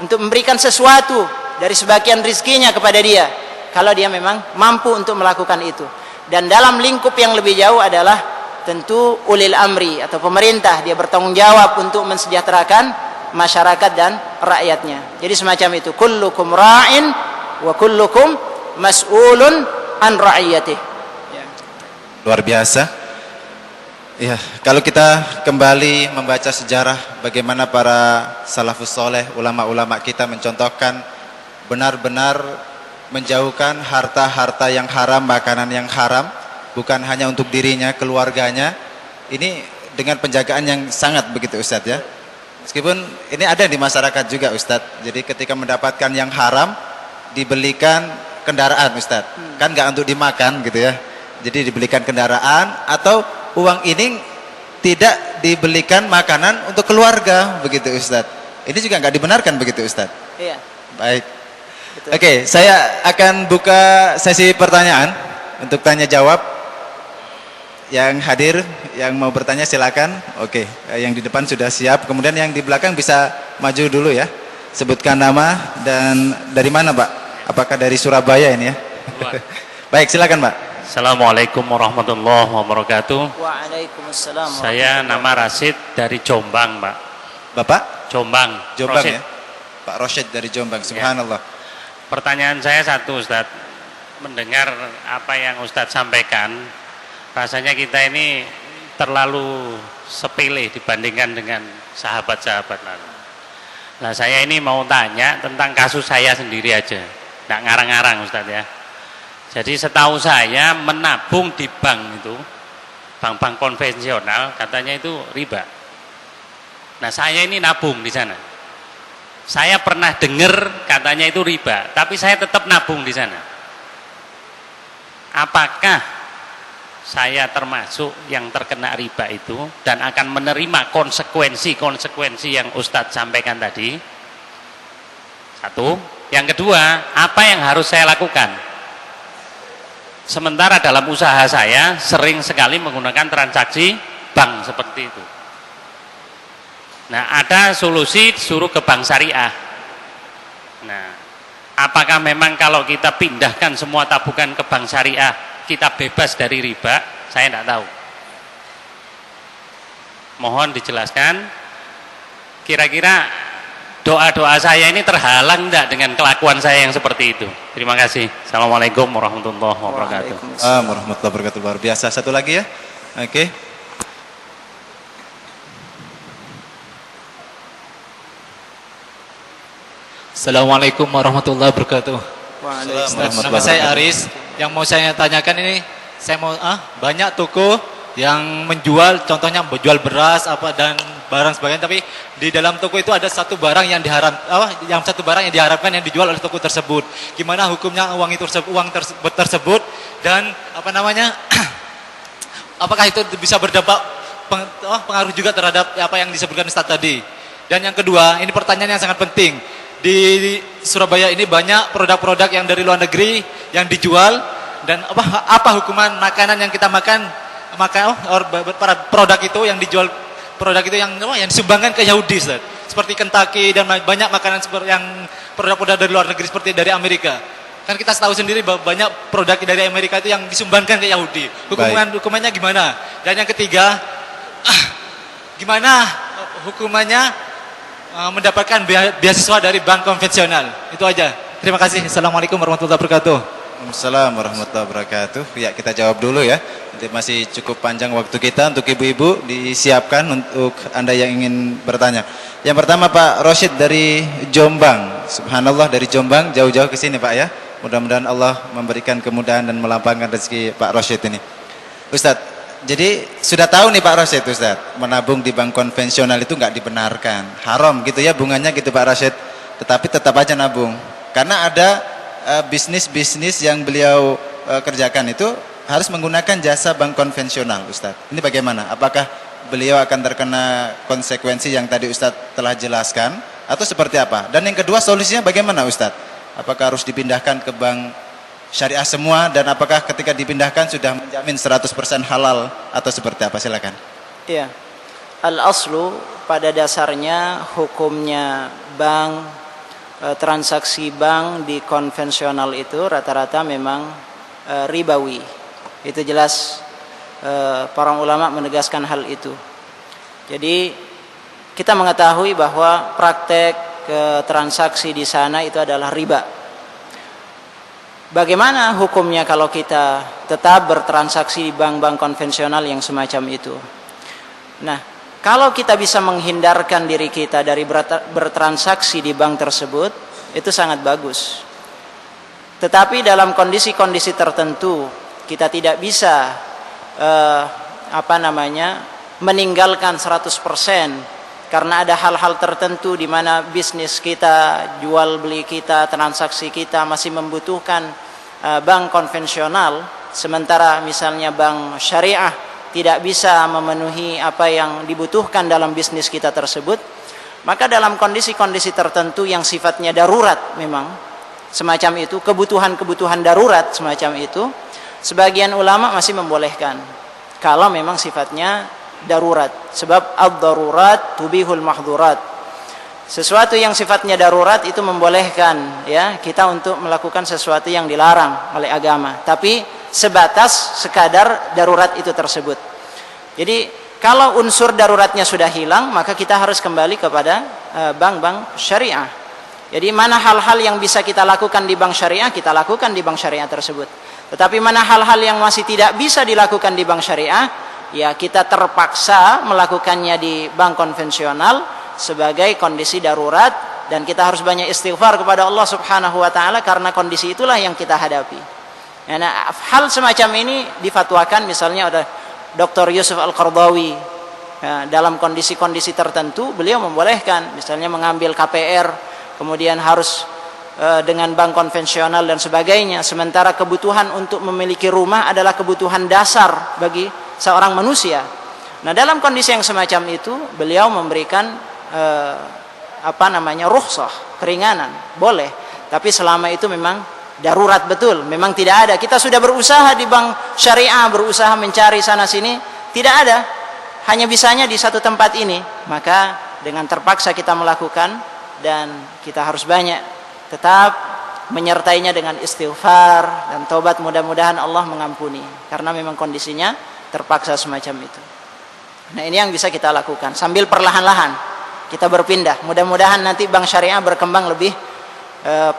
untuk memberikan sesuatu dari sebagian rizkinya kepada dia, kalau dia memang mampu untuk melakukan itu. Dan dalam lingkup yang lebih jauh adalah tentu ulil amri atau pemerintah, dia bertanggung jawab untuk mensejahterakan masyarakat dan rakyatnya. Jadi semacam itu, kullukum ra'in wa kullukum mas'ulun an ra'iyatih. Luar biasa. Ya, kalau kita kembali membaca sejarah bagaimana para salafus soleh, ulama-ulama kita mencontohkan benar-benar menjauhkan harta-harta yang haram, makanan yang haram, bukan hanya untuk dirinya, keluarganya. Ini dengan penjagaan yang sangat begitu Ustadz ya. Meskipun ini ada di masyarakat juga Ustadz. Jadi ketika mendapatkan yang haram, dibelikan kendaraan Ustadz. Kan nggak untuk dimakan gitu ya. Jadi dibelikan kendaraan atau uang ini tidak dibelikan makanan untuk keluarga begitu Ustadz. Ini juga nggak dibenarkan begitu Ustadz. Iya. Baik. Betul. Oke, saya akan buka sesi pertanyaan untuk tanya jawab. Yang hadir, yang mau bertanya silakan. Oke, yang di depan sudah siap. Kemudian yang di belakang bisa maju dulu ya. Sebutkan nama dan dari mana Pak? Apakah dari Surabaya ini ya? Baik, silakan Pak. Assalamualaikum warahmatullahi wabarakatuh. Waalaikumsalam. Saya nama Rasid dari Jombang, Pak. Bapak? Jombang. Jombang Rosid. ya? Pak Rosyid dari Jombang, subhanallah. Pertanyaan saya satu, Ustadz. Mendengar apa yang Ustadz sampaikan, rasanya kita ini terlalu sepele dibandingkan dengan sahabat-sahabat lalu. Nah, saya ini mau tanya tentang kasus saya sendiri aja. Nggak ngarang-ngarang, Ustadz ya. Jadi setahu saya menabung di bank itu, bank-bank konvensional katanya itu riba. Nah, saya ini nabung di sana. Saya pernah dengar katanya itu riba, tapi saya tetap nabung di sana. Apakah saya termasuk yang terkena riba itu dan akan menerima konsekuensi yang Ustadz sampaikan tadi? Satu. Yang kedua, apa yang harus saya lakukan? Sementara dalam usaha saya sering sekali menggunakan transaksi bank seperti itu. Nah, ada solusi suruh ke bank syariah. Nah, apakah memang kalau kita pindahkan semua tabungan ke bank syariah kita bebas dari riba? Saya tidak tahu. Mohon dijelaskan. Kira-kira doa-doa saya ini terhalang tidak dengan kelakuan saya yang seperti itu? Terima kasih. Assalamualaikum warahmatullahi wabarakatuh. Warahmatullahi wabarakatuh. Luar biasa. Satu lagi ya. Oke. Assalamualaikum warahmatullahi wabarakatuh. Waalaikumsalam. Nama saya Aris. Yang mau saya tanyakan ini, saya mau banyak toko yang menjual, contohnya menjual beras apa dan barang sebagainya, tapi di dalam toko itu ada satu barang yang diharapkan yang dijual oleh toko tersebut. Gimana hukumnya uang tersebut dan apa namanya? Apakah itu bisa berdampak pengaruh juga terhadap apa yang disebutkan Ustaz tadi? Dan yang kedua, ini pertanyaan yang sangat penting. Di Surabaya ini banyak produk-produk yang dari luar negeri yang dijual, dan apa hukuman makanan yang kita makan produk itu yang dijual, produk itu yang disumbangkan ke Yahudi, Ustaz. Seperti Kentucky dan banyak makanan seperti yang produk-produk dari luar negeri seperti dari Amerika. Kan kita tahu sendiri bahwa banyak produk dari Amerika itu yang disumbangkan ke Yahudi. Hukumannya gimana? Dan yang ketiga, gimana hukumannya mendapatkan beasiswa dari bank konvensional? Itu aja. Terima kasih. Assalamualaikum warahmatullahi wabarakatuh. Waalaikumsalam warahmatullahi wabarakatuh. Ya, kita jawab dulu ya. Masih cukup panjang waktu kita. Untuk ibu-ibu disiapkan untuk Anda yang ingin bertanya. Yang pertama Pak Rosyid dari Jombang. Subhanallah, dari Jombang jauh-jauh ke sini Pak ya. Mudah-mudahan Allah memberikan kemudahan dan melapangkan rezeki Pak Rosyid ini. Ustadz, jadi sudah tahu nih Pak Rosyid, Ustadz, menabung di bank konvensional itu nggak dibenarkan, haram gitu ya bunganya gitu Pak Rosyid. Tetapi tetap aja nabung karena ada bisnis-bisnis yang beliau kerjakan itu harus menggunakan jasa bank konvensional, Ustadz. Ini bagaimana? Apakah beliau akan terkena konsekuensi yang tadi Ustadz telah jelaskan atau seperti apa? Dan yang kedua, solusinya bagaimana Ustadz? Apakah harus dipindahkan ke bank syariah semua, dan apakah ketika dipindahkan sudah menjamin 100% halal atau seperti apa? Silakan. Iya. Al-aslu pada dasarnya hukumnya bank, transaksi bank di konvensional itu rata-rata memang ribawi. Itu jelas, para ulama menegaskan hal itu. Jadi kita mengetahui bahwa praktek transaksi di sana itu adalah riba. Bagaimana hukumnya kalau kita tetap bertransaksi di bank-bank konvensional yang semacam itu? Nah, kalau kita bisa menghindarkan diri kita dari bertransaksi di bank tersebut, itu sangat bagus. Tetapi dalam kondisi-kondisi tertentu, kita tidak bisa meninggalkan 100%, karena ada hal-hal tertentu di mana bisnis kita, jual beli kita, transaksi kita masih membutuhkan bank konvensional, sementara misalnya bank syariah tidak bisa memenuhi apa yang dibutuhkan dalam bisnis kita tersebut. Maka dalam kondisi-kondisi tertentu yang sifatnya darurat, memang semacam itu, kebutuhan-kebutuhan darurat semacam itu, sebagian ulama masih membolehkan kalau memang sifatnya darurat. Sebab ad-darurat tubihul mahdhurat. Sesuatu yang sifatnya darurat itu membolehkan ya kita untuk melakukan sesuatu yang dilarang oleh agama, tapi sebatas sekadar darurat itu tersebut. Jadi kalau unsur daruratnya sudah hilang, maka kita harus kembali kepada bank-bank syariah. Jadi mana hal-hal yang bisa kita lakukan di bank syariah, kita lakukan di bank syariah tersebut. Tetapi mana hal-hal yang masih tidak bisa dilakukan di bank syariah, ya kita terpaksa melakukannya di bank konvensional sebagai kondisi darurat, dan kita harus banyak istighfar kepada Allah Subhanahu wa taala karena kondisi itulah yang kita hadapi. Nah, hal semacam ini difatwakan misalnya oleh Dr. Yusuf Al-Qardawi. Dalam kondisi-kondisi tertentu beliau membolehkan misalnya mengambil KPR, kemudian harus dengan bank konvensional dan sebagainya, sementara kebutuhan untuk memiliki rumah adalah kebutuhan dasar bagi seorang manusia. Nah, dalam kondisi yang semacam itu beliau memberikan rukhsah, keringanan, boleh, tapi selama itu memang darurat betul, memang tidak ada. Kita sudah berusaha di bank syariah, berusaha mencari sana sini, tidak ada, hanya bisanya di satu tempat ini, maka dengan terpaksa kita melakukan, dan kita harus banyak tetap menyertainya dengan istighfar dan taubat, mudah-mudahan Allah mengampuni, karena memang kondisinya terpaksa semacam itu. Nah, ini yang bisa kita lakukan sambil perlahan-lahan kita berpindah. Mudah-mudahan nanti bank syariah berkembang lebih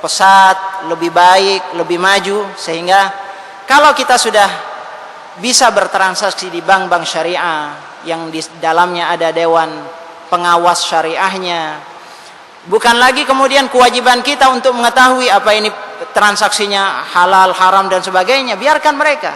pesat, lebih baik, lebih maju, sehingga kalau kita sudah bisa bertransaksi di bank-bank syariah yang di dalamnya ada dewan pengawas syariahnya, bukan lagi kemudian kewajiban kita untuk mengetahui apa ini transaksinya halal, haram dan sebagainya. Biarkan mereka,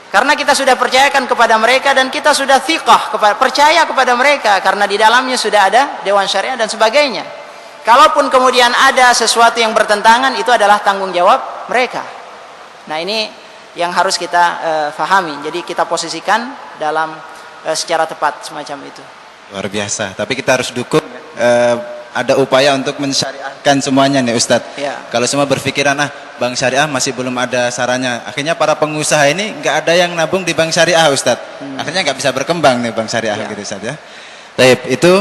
karena kita sudah percayakan kepada mereka, dan kita sudah thiqah, percaya kepada mereka, karena di dalamnya sudah ada dewan syariah dan sebagainya. Kalaupun kemudian ada sesuatu yang bertentangan, itu adalah tanggung jawab mereka. Nah, ini yang harus kita fahami. Jadi kita posisikan dalam secara tepat semacam itu. Luar biasa. Tapi kita harus dukung ada upaya untuk mensyariahkan semuanya nih Ustadz. Ya. Kalau semua berpikiran bank syariah masih belum ada sarannya, akhirnya para pengusaha ini nggak ada yang nabung di bank syariah Ustadz. Akhirnya nggak bisa berkembang nih bank syariah gitu Ustadz ya. Baik, itu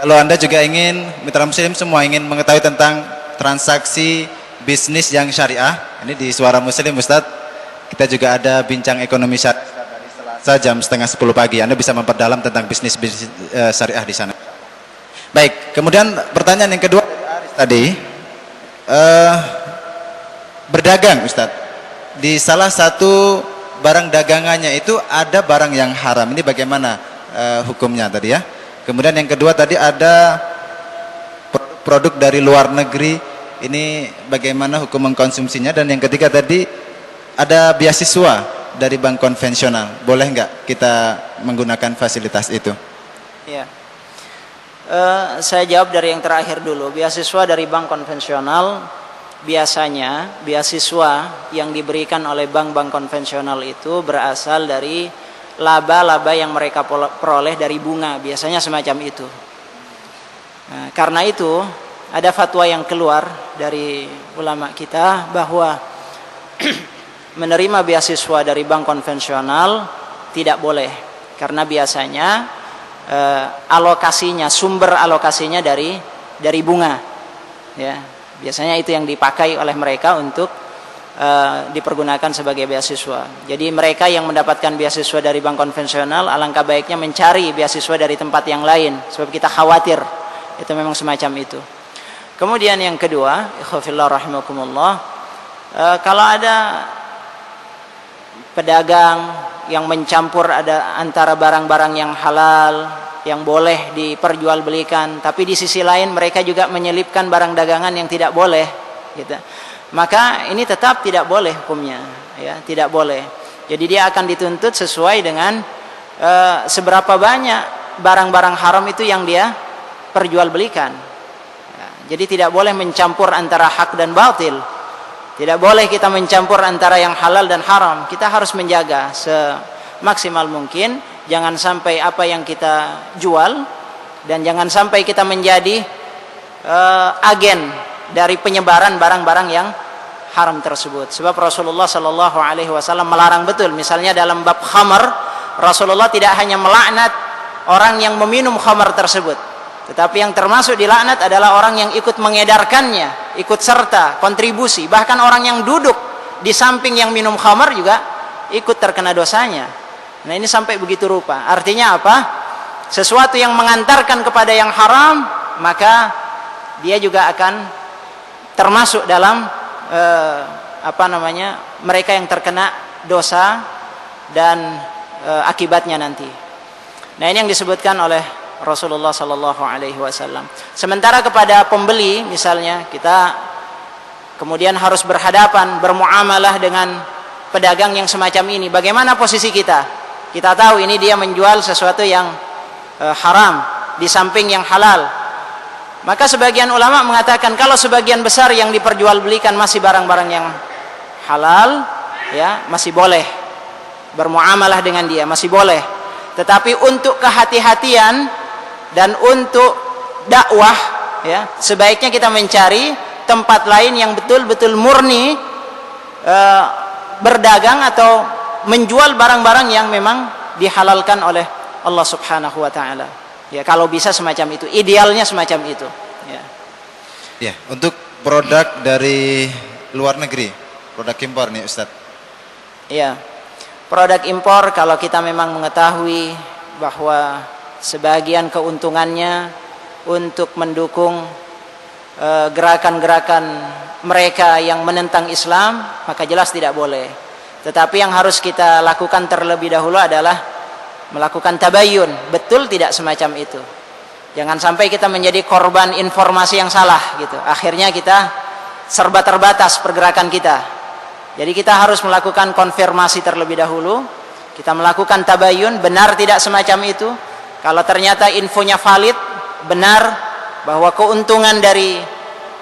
kalau Anda juga ingin, mitra muslim semua ingin mengetahui tentang transaksi bisnis yang syariah, ini di Suara Muslim Ustadz, kita juga ada bincang ekonomi syariah dari Selasa jam 9:30 pagi. Anda bisa memperdalam tentang bisnis syariah di sana. Baik, kemudian pertanyaan yang kedua dari Aris tadi, berdagang Ustadz, di salah satu barang dagangannya itu ada barang yang haram, ini bagaimana hukumnya tadi ya? Kemudian yang kedua tadi ada produk dari luar negeri, ini bagaimana hukum mengkonsumsinya? Dan yang ketiga tadi ada beasiswa dari bank konvensional, boleh nggak kita menggunakan fasilitas itu? Ya. Saya jawab dari yang terakhir dulu. Beasiswa dari bank konvensional, biasanya beasiswa yang diberikan oleh bank-bank konvensional itu berasal dari laba-laba yang mereka peroleh dari bunga, biasanya semacam itu. Nah, karena itu ada fatwa yang keluar dari ulama kita bahwa menerima beasiswa dari bank konvensional tidak boleh, karena biasanya alokasinya, sumber alokasinya dari bunga, ya. Biasanya itu yang dipakai oleh mereka untuk dipergunakan sebagai beasiswa. Jadi mereka yang mendapatkan beasiswa dari bank konvensional, alangkah baiknya mencari beasiswa dari tempat yang lain, sebab kita khawatir itu memang semacam itu. Kemudian yang kedua, ikhwafillah rahimakumullah, kalau ada pedagang yang mencampur ada antara barang-barang yang halal yang boleh diperjualbelikan, tapi di sisi lain mereka juga menyelipkan barang dagangan yang tidak boleh, gitu. Maka ini tetap tidak boleh hukumnya, ya, tidak boleh. Jadi dia akan dituntut sesuai dengan seberapa banyak barang-barang haram itu yang dia perjualbelikan. Ya, jadi tidak boleh mencampur antara hak dan batil. Tidak boleh kita mencampur antara yang halal dan haram. Kita harus menjaga semaksimal mungkin, jangan sampai apa yang kita jual dan jangan sampai kita menjadi agen dari penyebaran barang-barang yang haram tersebut. Sebab Rasulullah Shallallahu Alaihi Wasallam melarang betul. Misalnya dalam bab khamar, Rasulullah tidak hanya melaknat orang yang meminum khamar tersebut, tetapi yang termasuk dilaknat adalah orang yang ikut mengedarkannya, ikut serta, kontribusi. Bahkan orang yang duduk di samping yang minum khamar juga ikut terkena dosanya. Nah, ini sampai begitu rupa. Artinya apa? Sesuatu yang mengantarkan kepada yang haram, maka dia juga akan termasuk dalam mereka yang terkena dosa dan akibatnya nanti. Nah, ini yang disebutkan oleh Rasulullah Sallallahu Alaihi Wasallam. Sementara kepada pembeli, misalnya kita kemudian harus berhadapan, bermuamalah dengan pedagang yang semacam ini. Bagaimana posisi kita? Kita tahu ini dia menjual sesuatu yang haram di samping yang halal. Maka sebagian ulama mengatakan kalau sebagian besar yang diperjualbelikan masih barang-barang yang halal, ya, masih boleh bermuamalah dengan dia, masih boleh. Tetapi untuk kehati-hatian dan untuk dakwah, ya, sebaiknya kita mencari tempat lain yang betul-betul murni berdagang atau menjual barang-barang yang memang dihalalkan oleh Allah Subhanahu wa taala. Ya, kalau bisa semacam itu, idealnya semacam itu. Ya. Ya, untuk produk dari luar negeri, produk impor nih Ustadz. Ya, produk impor kalau kita memang mengetahui bahwa sebagian keuntungannya untuk mendukung gerakan-gerakan mereka yang menentang Islam, maka jelas tidak boleh. Tetapi yang harus kita lakukan terlebih dahulu adalah melakukan tabayyun, betul tidak semacam itu. Jangan sampai kita menjadi korban informasi yang salah gitu. Akhirnya kita serba terbatas pergerakan kita. Jadi kita harus melakukan konfirmasi terlebih dahulu. Kita melakukan tabayyun, benar tidak semacam itu. Kalau ternyata infonya valid, benar bahwa keuntungan dari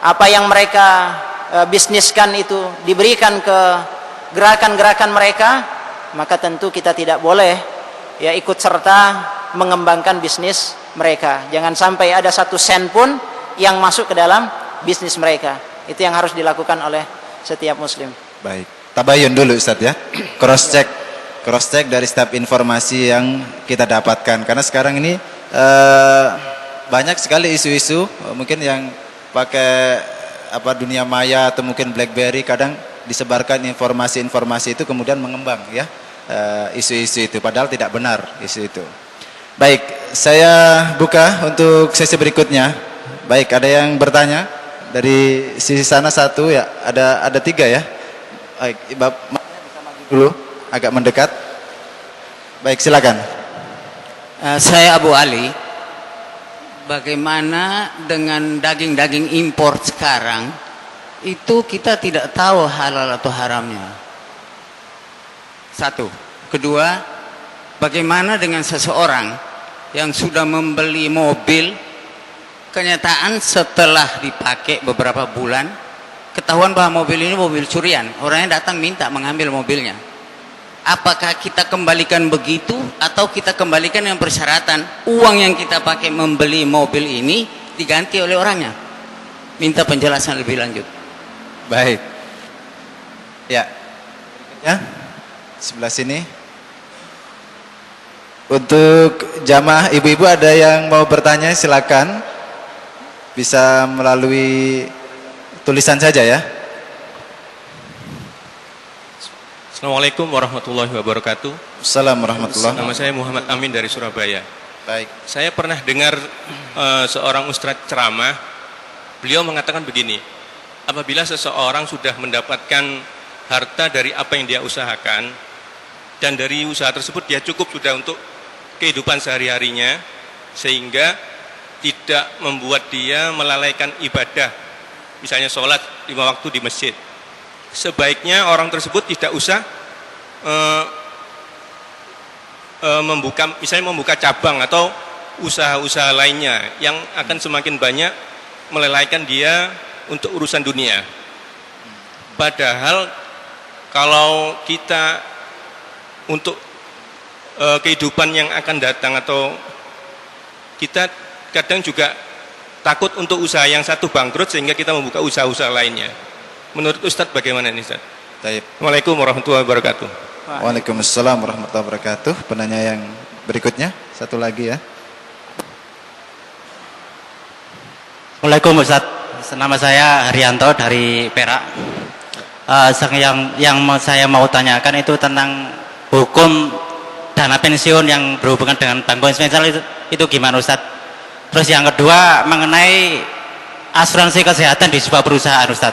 apa yang mereka bisniskan itu diberikan ke gerakan-gerakan mereka, maka tentu kita tidak boleh ya ikut serta mengembangkan bisnis mereka. Jangan sampai ada satu sen pun yang masuk ke dalam bisnis mereka. Itu yang harus dilakukan oleh setiap muslim. Baik, tabayun dulu Ustadz ya. Cross check dari setiap informasi yang kita dapatkan. Karena sekarang ini banyak sekali isu-isu mungkin yang pakai dunia maya atau mungkin BlackBerry, kadang disebarkan informasi-informasi itu kemudian mengembang ya. Isu-isu itu padahal tidak benar isu itu. Baik, saya buka untuk sesi berikutnya. Baik, ada yang bertanya dari sisi sana satu ya, ada tiga ya. Baik, Bapak bisa maju dulu, agak mendekat. Baik, silakan. Saya Abu Ali. Bagaimana dengan daging-daging impor sekarang? Itu kita tidak tahu halal atau haramnya. Satu. Kedua, bagaimana dengan seseorang yang sudah membeli mobil, kenyataan setelah dipakai beberapa bulan, ketahuan bahwa mobil ini mobil curian, orangnya datang minta mengambil mobilnya. Apakah kita kembalikan begitu atau kita kembalikan dengan persyaratan uang yang kita pakai membeli mobil ini diganti oleh orangnya. Minta penjelasan lebih lanjut. Baik. Ya. Ya. Sebelah sini. Untuk jamaah ibu-ibu ada yang mau bertanya silakan. Bisa melalui tulisan saja ya. Assalamualaikum warahmatullahi wabarakatuh. Assalamualaikum warahmatullahi Nama saya Muhammad Amin dari Surabaya. Baik. Saya pernah dengar seorang ustadz ceramah. Beliau mengatakan begini, apabila seseorang sudah mendapatkan harta dari apa yang dia usahakan, dan dari usaha tersebut dia cukup sudah untuk kehidupan sehari-harinya, sehingga tidak membuat dia melalaikan ibadah, misalnya sholat 5 waktu di masjid, sebaiknya orang tersebut tidak usah membuka cabang atau usaha-usaha lainnya yang akan semakin banyak melalaikan dia untuk urusan dunia. Padahal kalau kita untuk kehidupan yang akan datang, atau kita kadang juga takut untuk usaha yang satu bangkrut sehingga kita membuka usaha-usaha lainnya. Menurut Ustadz bagaimana ini, Ustadz? Baik. Assalamualaikum warahmatullahi wabarakatuh. Waalaikumsalam warahmatullahi wabarakatuh. Penanya yang berikutnya, satu lagi ya. Assalamualaikum Ustaz. Nama saya Haryanto dari Perak. Yang saya mau tanyakan itu tentang hukum dana pensiun yang berhubungan dengan bank konvensional itu gimana Ustaz? Terus yang kedua mengenai asuransi kesehatan di sebuah perusahaan Ustaz.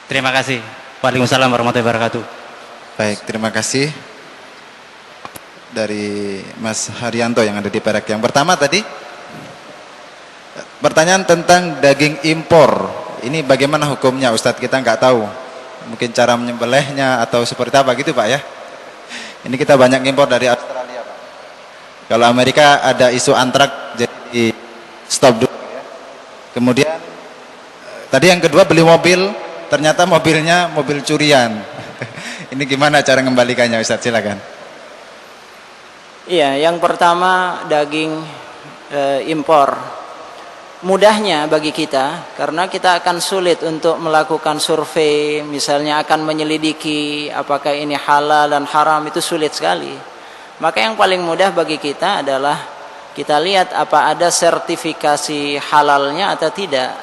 Terima kasih. Waalaikumsalam warahmatullahi wabarakatuh. Baik, terima kasih dari Mas Haryanto yang ada di Perak. Yang pertama tadi pertanyaan tentang daging impor. Ini bagaimana hukumnya Ustadz? Kita nggak tahu. Mungkin cara menyembelihnya atau seperti apa gitu Pak ya. Ini kita banyak impor dari Australia Pak. Kalau Amerika ada isu antrak jadi stop dulu ya. Kemudian tadi yang kedua beli mobil, ternyata mobilnya mobil curian. Ini gimana cara mengembalikannya Ustadz? Silakan. Iya, yang pertama daging impor. Mudahnya bagi kita, karena kita akan sulit untuk melakukan survei, misalnya akan menyelidiki apakah ini halal dan haram, itu sulit sekali. Maka yang paling mudah bagi kita adalah kita lihat apa ada sertifikasi halalnya atau tidak.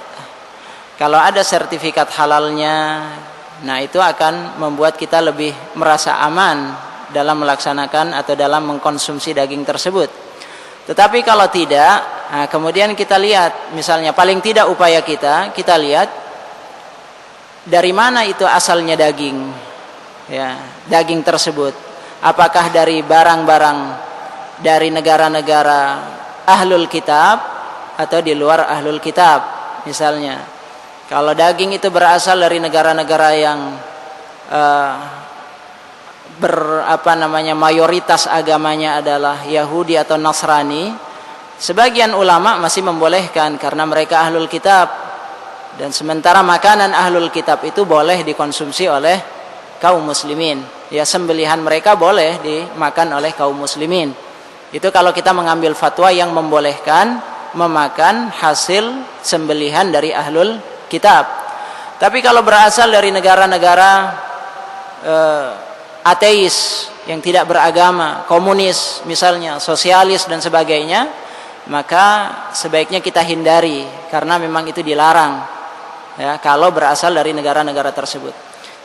Kalau ada sertifikat halalnya, nah itu akan membuat kita lebih merasa aman dalam melaksanakan atau dalam mengkonsumsi daging tersebut. Tetapi kalau tidak, nah kemudian kita lihat, misalnya paling tidak upaya kita lihat dari mana itu asalnya daging, ya, daging tersebut. Apakah dari barang-barang dari negara-negara ahlul kitab atau di luar ahlul kitab, misalnya. Kalau daging itu berasal dari negara-negara yang mayoritas agamanya adalah Yahudi atau Nasrani, sebagian ulama masih membolehkan karena mereka ahlul kitab, dan sementara makanan ahlul kitab itu boleh dikonsumsi oleh kaum muslimin, ya, sembelihan mereka boleh dimakan oleh kaum muslimin. Itu kalau kita mengambil fatwa yang membolehkan memakan hasil sembelihan dari ahlul kitab. Tapi kalau berasal dari negara-negara ateis yang tidak beragama, komunis misalnya, sosialis dan sebagainya, maka sebaiknya kita hindari karena memang itu dilarang, ya, kalau berasal dari negara-negara tersebut.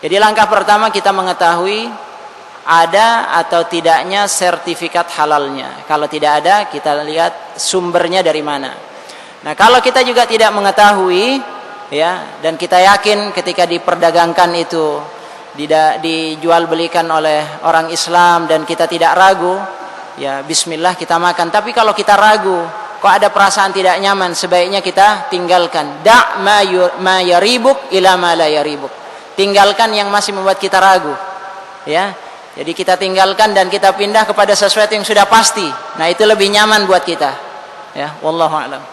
Jadi langkah pertama kita mengetahui ada atau tidaknya sertifikat halalnya. Kalau tidak ada, kita lihat sumbernya dari mana. Nah, kalau kita juga tidak mengetahui, ya, dan kita yakin ketika diperdagangkan itu dijual belikan oleh orang Islam dan kita tidak ragu, ya bismillah kita makan. Tapi kalau kita ragu, kok ada perasaan tidak nyaman, sebaiknya kita tinggalkan. Da' ma yaribuk ila ma la yaribuk. Tinggalkan yang masih membuat kita ragu, ya. Jadi kita tinggalkan dan kita pindah kepada sesuatu yang sudah pasti. Nah, itu lebih nyaman buat kita, ya. Wallahu a'lam.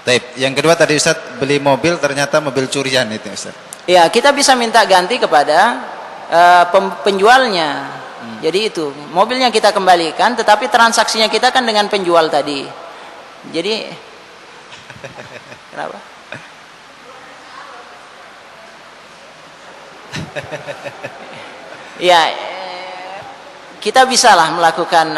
Baik, yang kedua tadi Ustaz beli mobil ternyata mobil curian itu Ustaz. Ya, kita bisa minta ganti kepada penjualnya. Jadi itu, mobilnya kita kembalikan, tetapi transaksinya kita kan dengan penjual tadi. Jadi Kenapa? Ya, kita bisalah melakukan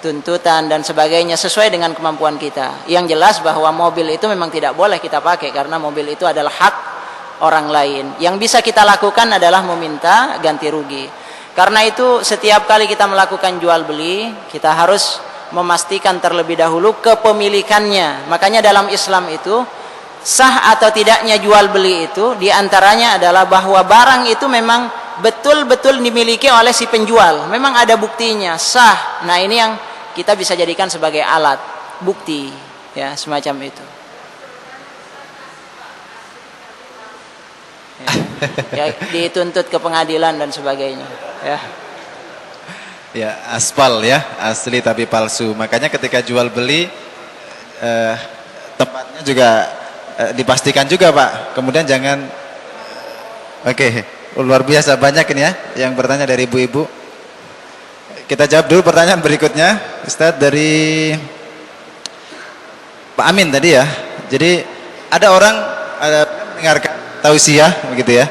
tuntutan dan sebagainya sesuai dengan kemampuan kita. Yang jelas bahwa mobil itu memang tidak boleh kita pakai karena mobil itu adalah hak orang lain. Yang bisa kita lakukan adalah meminta ganti rugi. Karena itu setiap kali kita melakukan jual beli, kita harus memastikan terlebih dahulu kepemilikannya. Makanya dalam Islam itu sah atau tidaknya jual beli itu diantaranya adalah bahwa barang itu memang betul-betul dimiliki oleh si penjual. Memang ada buktinya, sah. Nah, ini yang kita bisa jadikan sebagai alat bukti, ya, semacam itu. Ya, dituntut ke pengadilan dan sebagainya, ya. Ya, aspal ya, asli tapi palsu. Makanya ketika jual beli tempatnya juga dipastikan juga, Pak. Kemudian jangan luar biasa banyak ini ya yang bertanya dari ibu-ibu. Kita jawab dulu pertanyaan berikutnya, Ustadz, dari Pak Amin tadi ya. Jadi ada orang mendengarkan tausiah begitu ya.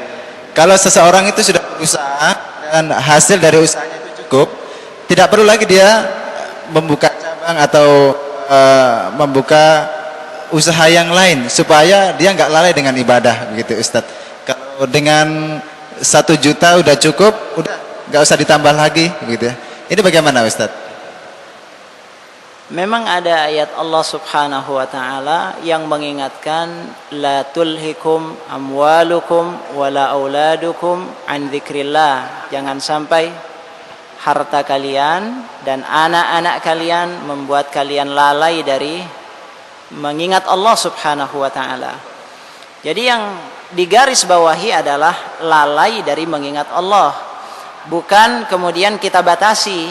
Kalau seseorang itu sudah berusaha dan hasil dari usahanya itu cukup, tidak perlu lagi dia membuka cabang atau membuka usaha yang lain supaya dia nggak lalai dengan ibadah begitu, Ustadz. Kalau dengan 1 juta udah cukup, udah nggak usah ditambah lagi begitu ya. Ini bagaimana, Ustadz? Memang ada ayat Allah Subhanahu wa taala yang mengingatkan la tulhikum amwalukum wala auladukum an dzikrillah. Jangan sampai harta kalian dan anak-anak kalian membuat kalian lalai dari mengingat Allah Subhanahu wa taala. Jadi yang digaris bawahi adalah lalai dari mengingat Allah. Bukan kemudian kita batasi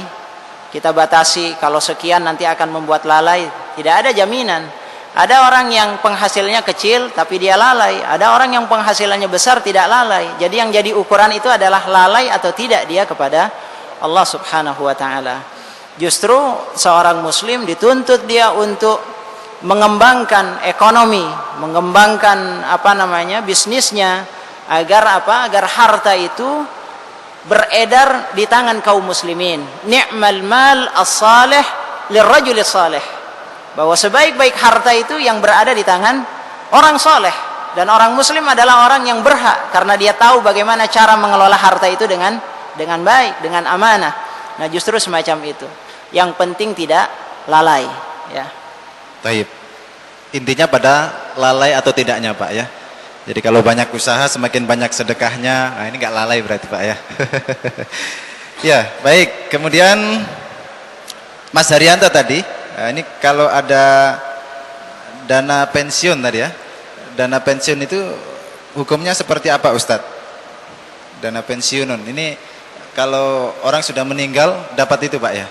kalau sekian nanti akan membuat lalai. Tidak ada jaminan. Ada orang yang penghasilannya kecil tapi dia lalai, ada orang yang penghasilannya besar tidak lalai. Jadi yang jadi ukuran itu adalah lalai atau tidak dia kepada Allah Subhanahu wa taala. Justru seorang muslim dituntut dia untuk mengembangkan ekonomi, mengembangkan bisnisnya agar agar harta itu beredar di tangan kaum muslimin. Ni'mal mal as-salih lirrajul salih. Bahwa sebaik-baik harta itu yang berada di tangan orang soleh, dan orang muslim adalah orang yang berhak karena dia tahu bagaimana cara mengelola harta itu dengan baik, dengan amanah. Nah, justru semacam itu. Yang penting tidak lalai, ya. Baik. Intinya pada lalai atau tidaknya, Pak ya. Jadi kalau banyak usaha semakin banyak sedekahnya. Nah, ini nggak lalai berarti, Pak ya. Ya, baik. Kemudian Mas Haryanto tadi, nah, ini kalau ada dana pensiun tadi ya. Dana pensiun itu hukumnya seperti apa, Ustadz? Dana pensiun ini kalau orang sudah meninggal dapat itu, Pak ya?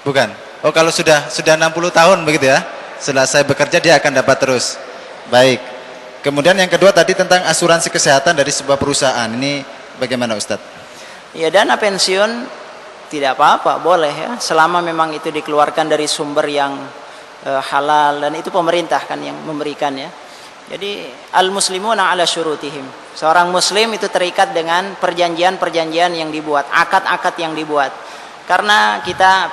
Bukan. Oh, kalau sudah 60 tahun begitu ya. Selesai bekerja dia akan dapat terus. Baik. Kemudian yang kedua tadi tentang asuransi kesehatan dari sebuah perusahaan. Ini bagaimana, Ustadz? Ya, dana pensiun tidak apa-apa, boleh ya, selama memang itu dikeluarkan dari sumber yang halal, dan itu pemerintah kan yang memberikan ya. Jadi al-muslimuna ala syurutihim. Seorang muslim itu terikat dengan perjanjian-perjanjian yang dibuat, akad-akad yang dibuat. Karena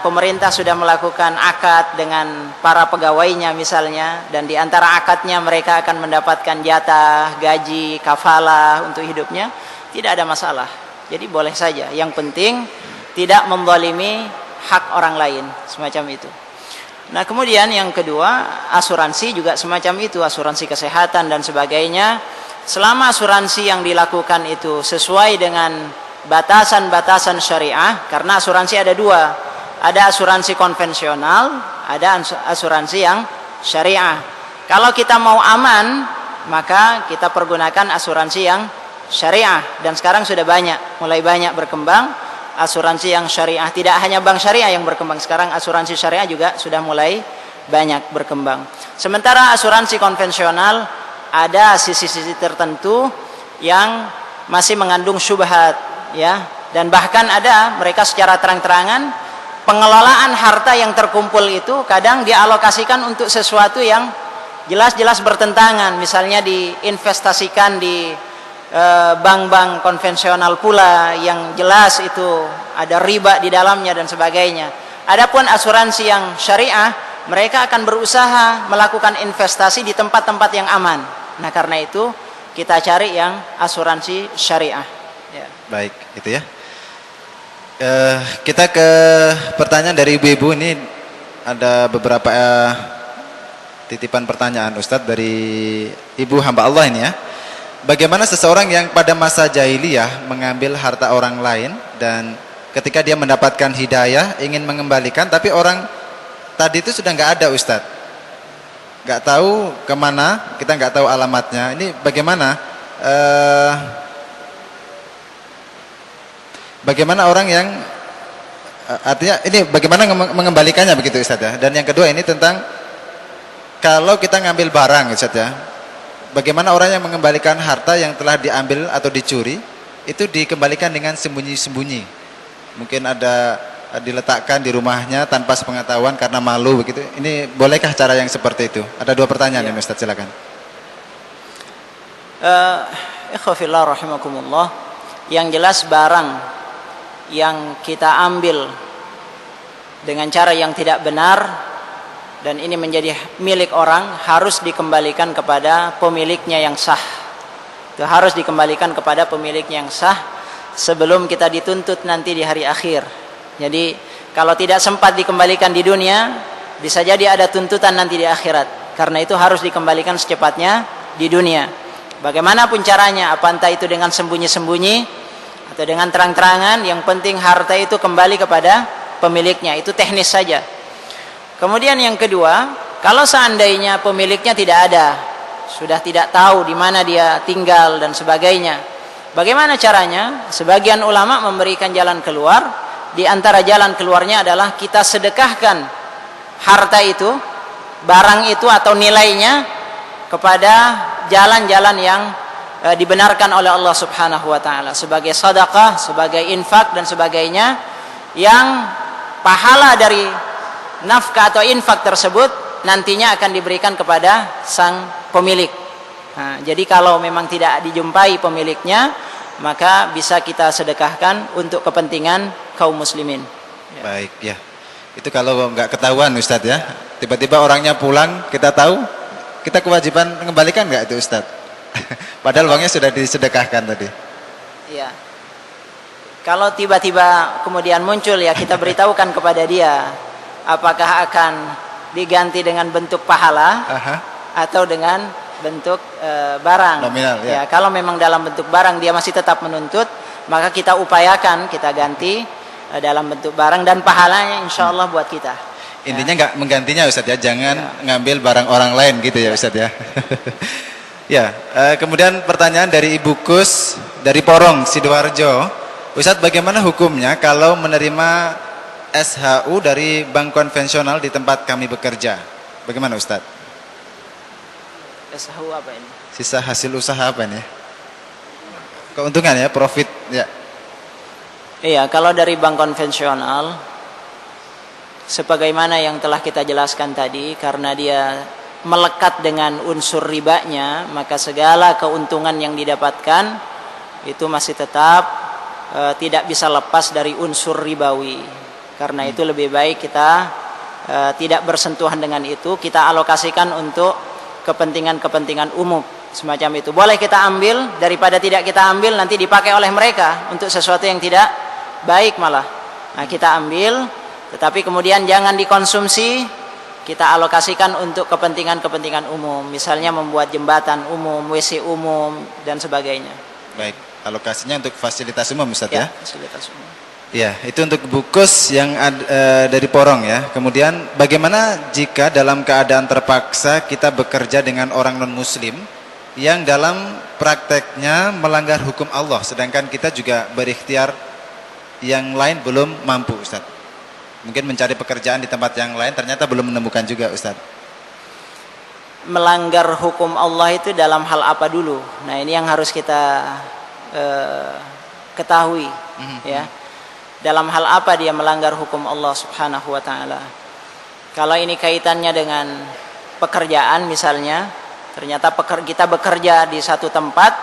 pemerintah sudah melakukan akad dengan para pegawainya misalnya, dan di antara akadnya mereka akan mendapatkan jatah, gaji, kafalah untuk hidupnya, tidak ada masalah. Jadi boleh saja. Yang penting tidak menzalimi hak orang lain, semacam itu. Nah, kemudian yang kedua, asuransi juga semacam itu, asuransi kesehatan dan sebagainya. Selama asuransi yang dilakukan itu sesuai dengan batasan-batasan syariah, karena asuransi ada dua, ada asuransi konvensional, ada asuransi yang syariah. Kalau kita mau aman, maka kita pergunakan asuransi yang syariah, dan sekarang sudah mulai banyak berkembang asuransi yang syariah. Tidak hanya bank syariah yang berkembang, sekarang asuransi syariah juga sudah mulai banyak berkembang. Sementara asuransi konvensional ada sisi-sisi tertentu yang masih mengandung syubhat, ya, dan bahkan ada mereka secara terang-terangan pengelolaan harta yang terkumpul itu kadang dialokasikan untuk sesuatu yang jelas-jelas bertentangan, misalnya diinvestasikan di bank-bank konvensional pula yang jelas itu ada riba di dalamnya dan sebagainya. Adapun asuransi yang syariah, mereka akan berusaha melakukan investasi di tempat-tempat yang aman. Nah, karena itu kita cari yang asuransi syariah. Ya. Baik, itu ya. Kita ke pertanyaan dari ibu-ibu. Ini ada beberapa titipan pertanyaan Ustadz dari ibu hamba Allah ini ya. Bagaimana seseorang yang pada masa jahiliyah mengambil harta orang lain dan ketika dia mendapatkan hidayah ingin mengembalikan, tapi orang tadi itu sudah nggak ada Ustadz, nggak tahu kemana, kita nggak tahu alamatnya. Ini bagaimana? Bagaimana orang yang artinya ini bagaimana mengembalikannya begitu Ustadz ya. Dan yang kedua ini tentang kalau kita ngambil barang Ustadz ya, bagaimana orang yang mengembalikan harta yang telah diambil atau dicuri itu dikembalikan dengan sembunyi-sembunyi, mungkin ada diletakkan di rumahnya tanpa sepengetahuan karena malu begitu. Ini bolehkah cara yang seperti itu? Ada dua pertanyaan ya Ustadz, silakan. Ikhwafillah rahimakumullah. Yang jelas barang yang kita ambil dengan cara yang tidak benar dan ini menjadi milik orang harus dikembalikan kepada pemiliknya yang sah. Itu harus dikembalikan kepada pemiliknya yang sah sebelum kita dituntut nanti di hari akhir. Jadi kalau tidak sempat dikembalikan di dunia, bisa jadi ada tuntutan nanti di akhirat. Karena itu harus dikembalikan secepatnya di dunia. Bagaimanapun caranya, apa entah itu dengan sembunyi-sembunyi atau dengan terang-terangan, yang penting harta itu kembali kepada pemiliknya. Itu teknis saja. Kemudian yang kedua, kalau seandainya pemiliknya tidak ada, sudah tidak tahu di mana dia tinggal dan sebagainya, bagaimana caranya? Sebagian ulama memberikan jalan keluar. Di antara jalan keluarnya adalah kita sedekahkan harta itu, barang itu atau nilainya kepada jalan-jalan yang dibenarkan oleh Allah Subhanahu wa taala sebagai sedekah, sebagai infak dan sebagainya, yang pahala dari nafkah atau infak tersebut nantinya akan diberikan kepada sang pemilik. Nah, jadi kalau memang tidak dijumpai pemiliknya, maka bisa kita sedekahkan untuk kepentingan kaum muslimin. Ya. Baik ya. Itu kalau nggak ketahuan Ustadz ya. Tiba-tiba orangnya pulang, kita tahu, kita kewajiban mengembalikan nggak itu Ustadz? Padahal uangnya sudah disedekahkan tadi. Iya. Kalau tiba-tiba kemudian muncul, ya kita beritahukan kepada dia apakah akan diganti dengan bentuk pahala atau dengan bentuk barang. Nominal, ya. Kalau memang dalam bentuk barang dia masih tetap menuntut, maka kita upayakan kita ganti dalam bentuk barang dan pahalanya insya Allah buat kita. Intinya nggak menggantinya Ustadz ya, jangan ngambil barang orang lain gitu ya Ustadz ya. Ya, kemudian pertanyaan dari Ibu Kus dari Porong Sidoarjo. Ustadz, bagaimana hukumnya kalau menerima SHU dari bank konvensional di tempat kami bekerja? Bagaimana Ustadz? SHU apa ini? Sisa hasil usaha apa ini? Keuntungan ya, profit ya. Iya, kalau dari bank konvensional, sebagaimana yang telah kita jelaskan tadi, karena dia melekat dengan unsur ribanya, maka segala keuntungan yang didapatkan itu masih tetap tidak bisa lepas dari unsur ribawi. Karena itu lebih baik kita tidak bersentuhan dengan itu, kita alokasikan untuk kepentingan-kepentingan umum semacam itu. Boleh kita ambil, daripada tidak kita ambil nanti dipakai oleh mereka untuk sesuatu yang tidak baik malah. Nah, kita ambil, tetapi kemudian jangan dikonsumsi, kita alokasikan untuk kepentingan-kepentingan umum, misalnya membuat jembatan umum, WC umum dan sebagainya. Baik, alokasinya untuk fasilitas umum Ustaz ya? Fasilitas umum. Ya, itu untuk bukus yang dari Porong ya. Kemudian bagaimana jika dalam keadaan terpaksa kita bekerja dengan orang non-muslim yang dalam prakteknya melanggar hukum Allah, sedangkan kita juga berikhtiar yang lain belum mampu Ustaz. Mungkin mencari pekerjaan di tempat yang lain ternyata belum menemukan juga Ustaz. Melanggar hukum Allah itu dalam hal apa dulu? Nah, ini yang harus kita ketahui ya. dalam hal apa dia melanggar hukum Allah Subhanahu wa taala. Kalau ini kaitannya dengan pekerjaan misalnya, ternyata kita bekerja di satu tempat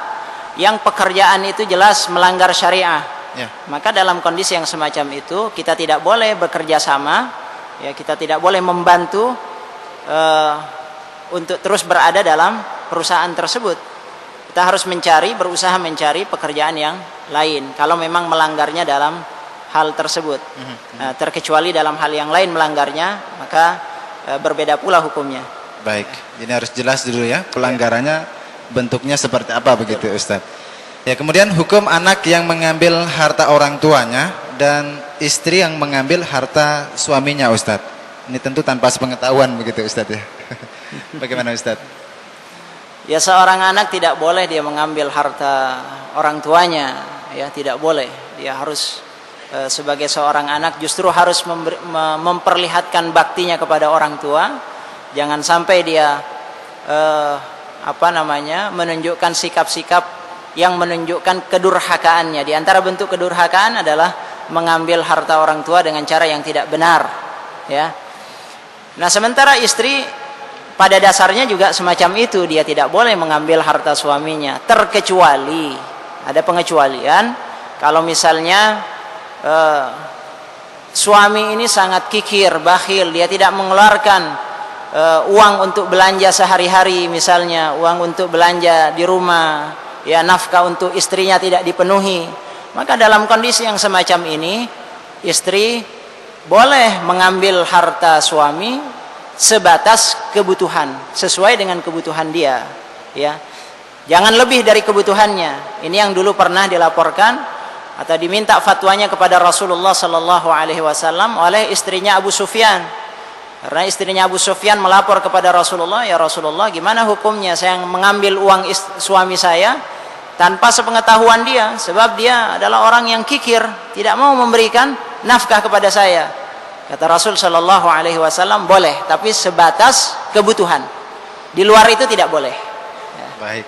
yang pekerjaan itu jelas melanggar syariah, maka dalam kondisi yang semacam itu kita tidak boleh bekerja sama, ya, kita tidak boleh membantu untuk terus berada dalam perusahaan tersebut. Kita harus berusaha mencari pekerjaan yang lain kalau memang melanggarnya dalam hal tersebut. Terkecuali dalam hal yang lain melanggarnya, maka berbeda pula hukumnya. Baik, ini harus jelas dulu ya pelanggarannya bentuknya seperti apa begitu Ustaz. Ya, kemudian hukum anak yang mengambil harta orang tuanya dan istri yang mengambil harta suaminya Ustaz. Ini tentu tanpa sepengetahuan begitu Ustaz ya. Bagaimana Ustaz? Ya, seorang anak tidak boleh dia mengambil harta orang tuanya, ya, tidak boleh. Dia harus sebagai seorang anak justru harus memperlihatkan baktinya kepada orang tua. Jangan sampai dia menunjukkan sikap-sikap yang menunjukkan kedurhakaannya. Di antara bentuk kedurhakaan adalah mengambil harta orang tua dengan cara yang tidak benar, ya. Nah, sementara istri pada dasarnya juga semacam itu, dia tidak boleh mengambil harta suaminya, terkecuali ada pengecualian kalau misalnya suami ini sangat kikir, bakhil, dia tidak mengeluarkan uang untuk belanja sehari-hari, misalnya uang untuk belanja di rumah, ya, nafkah untuk istrinya tidak dipenuhi, maka dalam kondisi yang semacam ini istri boleh mengambil harta suami sebatas kebutuhan, sesuai dengan kebutuhan dia, ya, jangan lebih dari kebutuhannya. Ini yang dulu pernah dilaporkan atau diminta fatwanya kepada Rasulullah sallallahu alaihi wasallam oleh istrinya Abu Sufyan. Karena istrinya Abu Sufyan melapor kepada Rasulullah, ya Rasulullah, gimana hukumnya saya mengambil uang suami saya tanpa sepengetahuan dia, sebab dia adalah orang yang kikir, tidak mau memberikan nafkah kepada saya. Kata Rasul sallallahu alaihi wasallam, boleh, tapi sebatas kebutuhan. Di luar itu tidak boleh. Ya. Baik.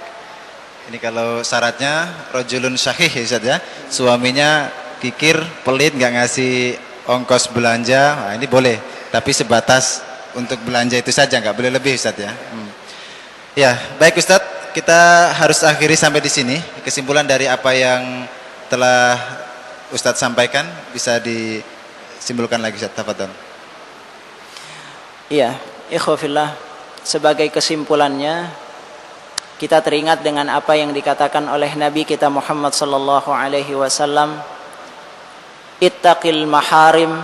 Ini kalau syaratnya rajulun syahih ya Ustaz ya. Suaminya kikir, pelit, enggak ngasih ongkos belanja, nah, ini boleh. Tapi sebatas untuk belanja itu saja, nggak boleh lebih Ustaz ya. Ya, baik Ustaz, kita harus akhiri sampai di sini. Kesimpulan dari apa yang telah Ustaz sampaikan bisa disimpulkan lagi Ustaz, tafadhol. Iya, ikhwafillah, sebagai kesimpulannya kita teringat dengan apa yang dikatakan oleh Nabi kita Muhammad sallallahu alaihi wasallam, ittaqil maharim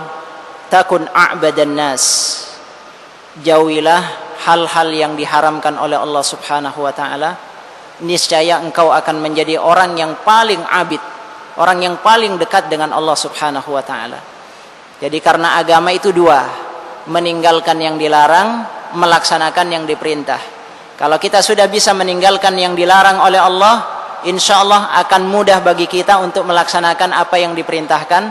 takun a'badan nas. Jauhilah hal-hal yang diharamkan oleh Allah Subhanahu wa taala, niscaya engkau akan menjadi orang yang paling abid, orang yang paling dekat dengan Allah Subhanahu wa taala. Jadi karena agama itu dua, meninggalkan yang dilarang, melaksanakan yang diperintah. Kalau kita sudah bisa meninggalkan yang dilarang oleh Allah, insyaallah akan mudah bagi kita untuk melaksanakan apa yang diperintahkan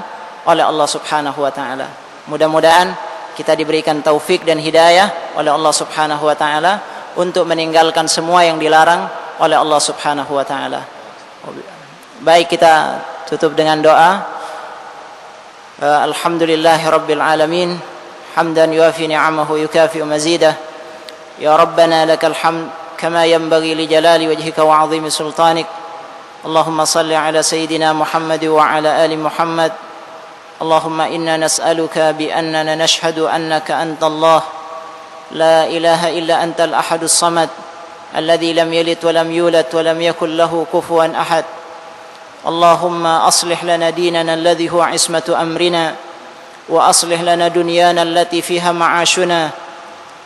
oleh Allah Subhanahu wa taala. Mudah-mudahan kita diberikan taufik dan hidayah oleh Allah Subhanahu wa taala untuk meninggalkan semua yang dilarang oleh Allah Subhanahu wa taala. Baik, kita tutup dengan doa. Alhamdulillahirabbil alamin, hamdan yuafi ni'amahu yukafi'u mazidah. Ya Rabbana lakal hamd kama yanbaghi li jalali wajhika wa 'azimi sultanik. Allahumma salli ala sayyidina Muhammad wa ala ali Muhammad. اللهم إنا نسألك بأننا نشهد أنك أنت الله لا إله إلا أنت الأحد الصمد الذي لم يلد ولم يولد ولم يكن له كفوا أحد. اللهم أصلح لنا ديننا الذي هو عصمة أمرنا وأصلح لنا دنيانا التي فيها معاشنا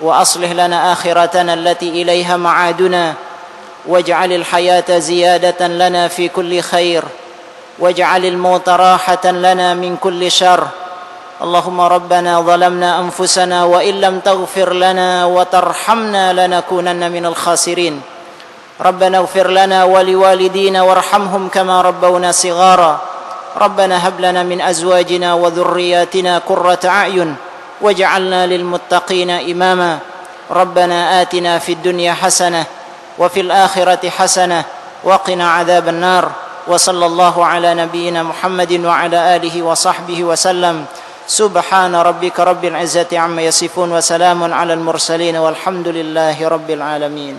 وأصلح لنا آخرتنا التي إليها معادنا واجعل الحياة زيادة لنا في كل خير واجعل الموت راحة لنا من كل شر. اللهم ربنا ظلمنا أنفسنا وإن لم تغفر لنا وترحمنا لنكونن من الخاسرين. ربنا اغفر لنا ولوالدينا وارحمهم كما ربونا صغارا. ربنا هب لنا من أزواجنا وذرياتنا قرة أعين واجعلنا للمتقين إماما. ربنا آتنا في الدنيا حسنة وفي الآخرة حسنة وقنا عذاب النار. wa sallallahu ala nabiyyina Muhammadin wa ala alihi wa sahbihi wa sallam. Subhana rabbika rabbil izzati amma yasifun wa salamun alal mursalin walhamdulillahi rabbil alamin.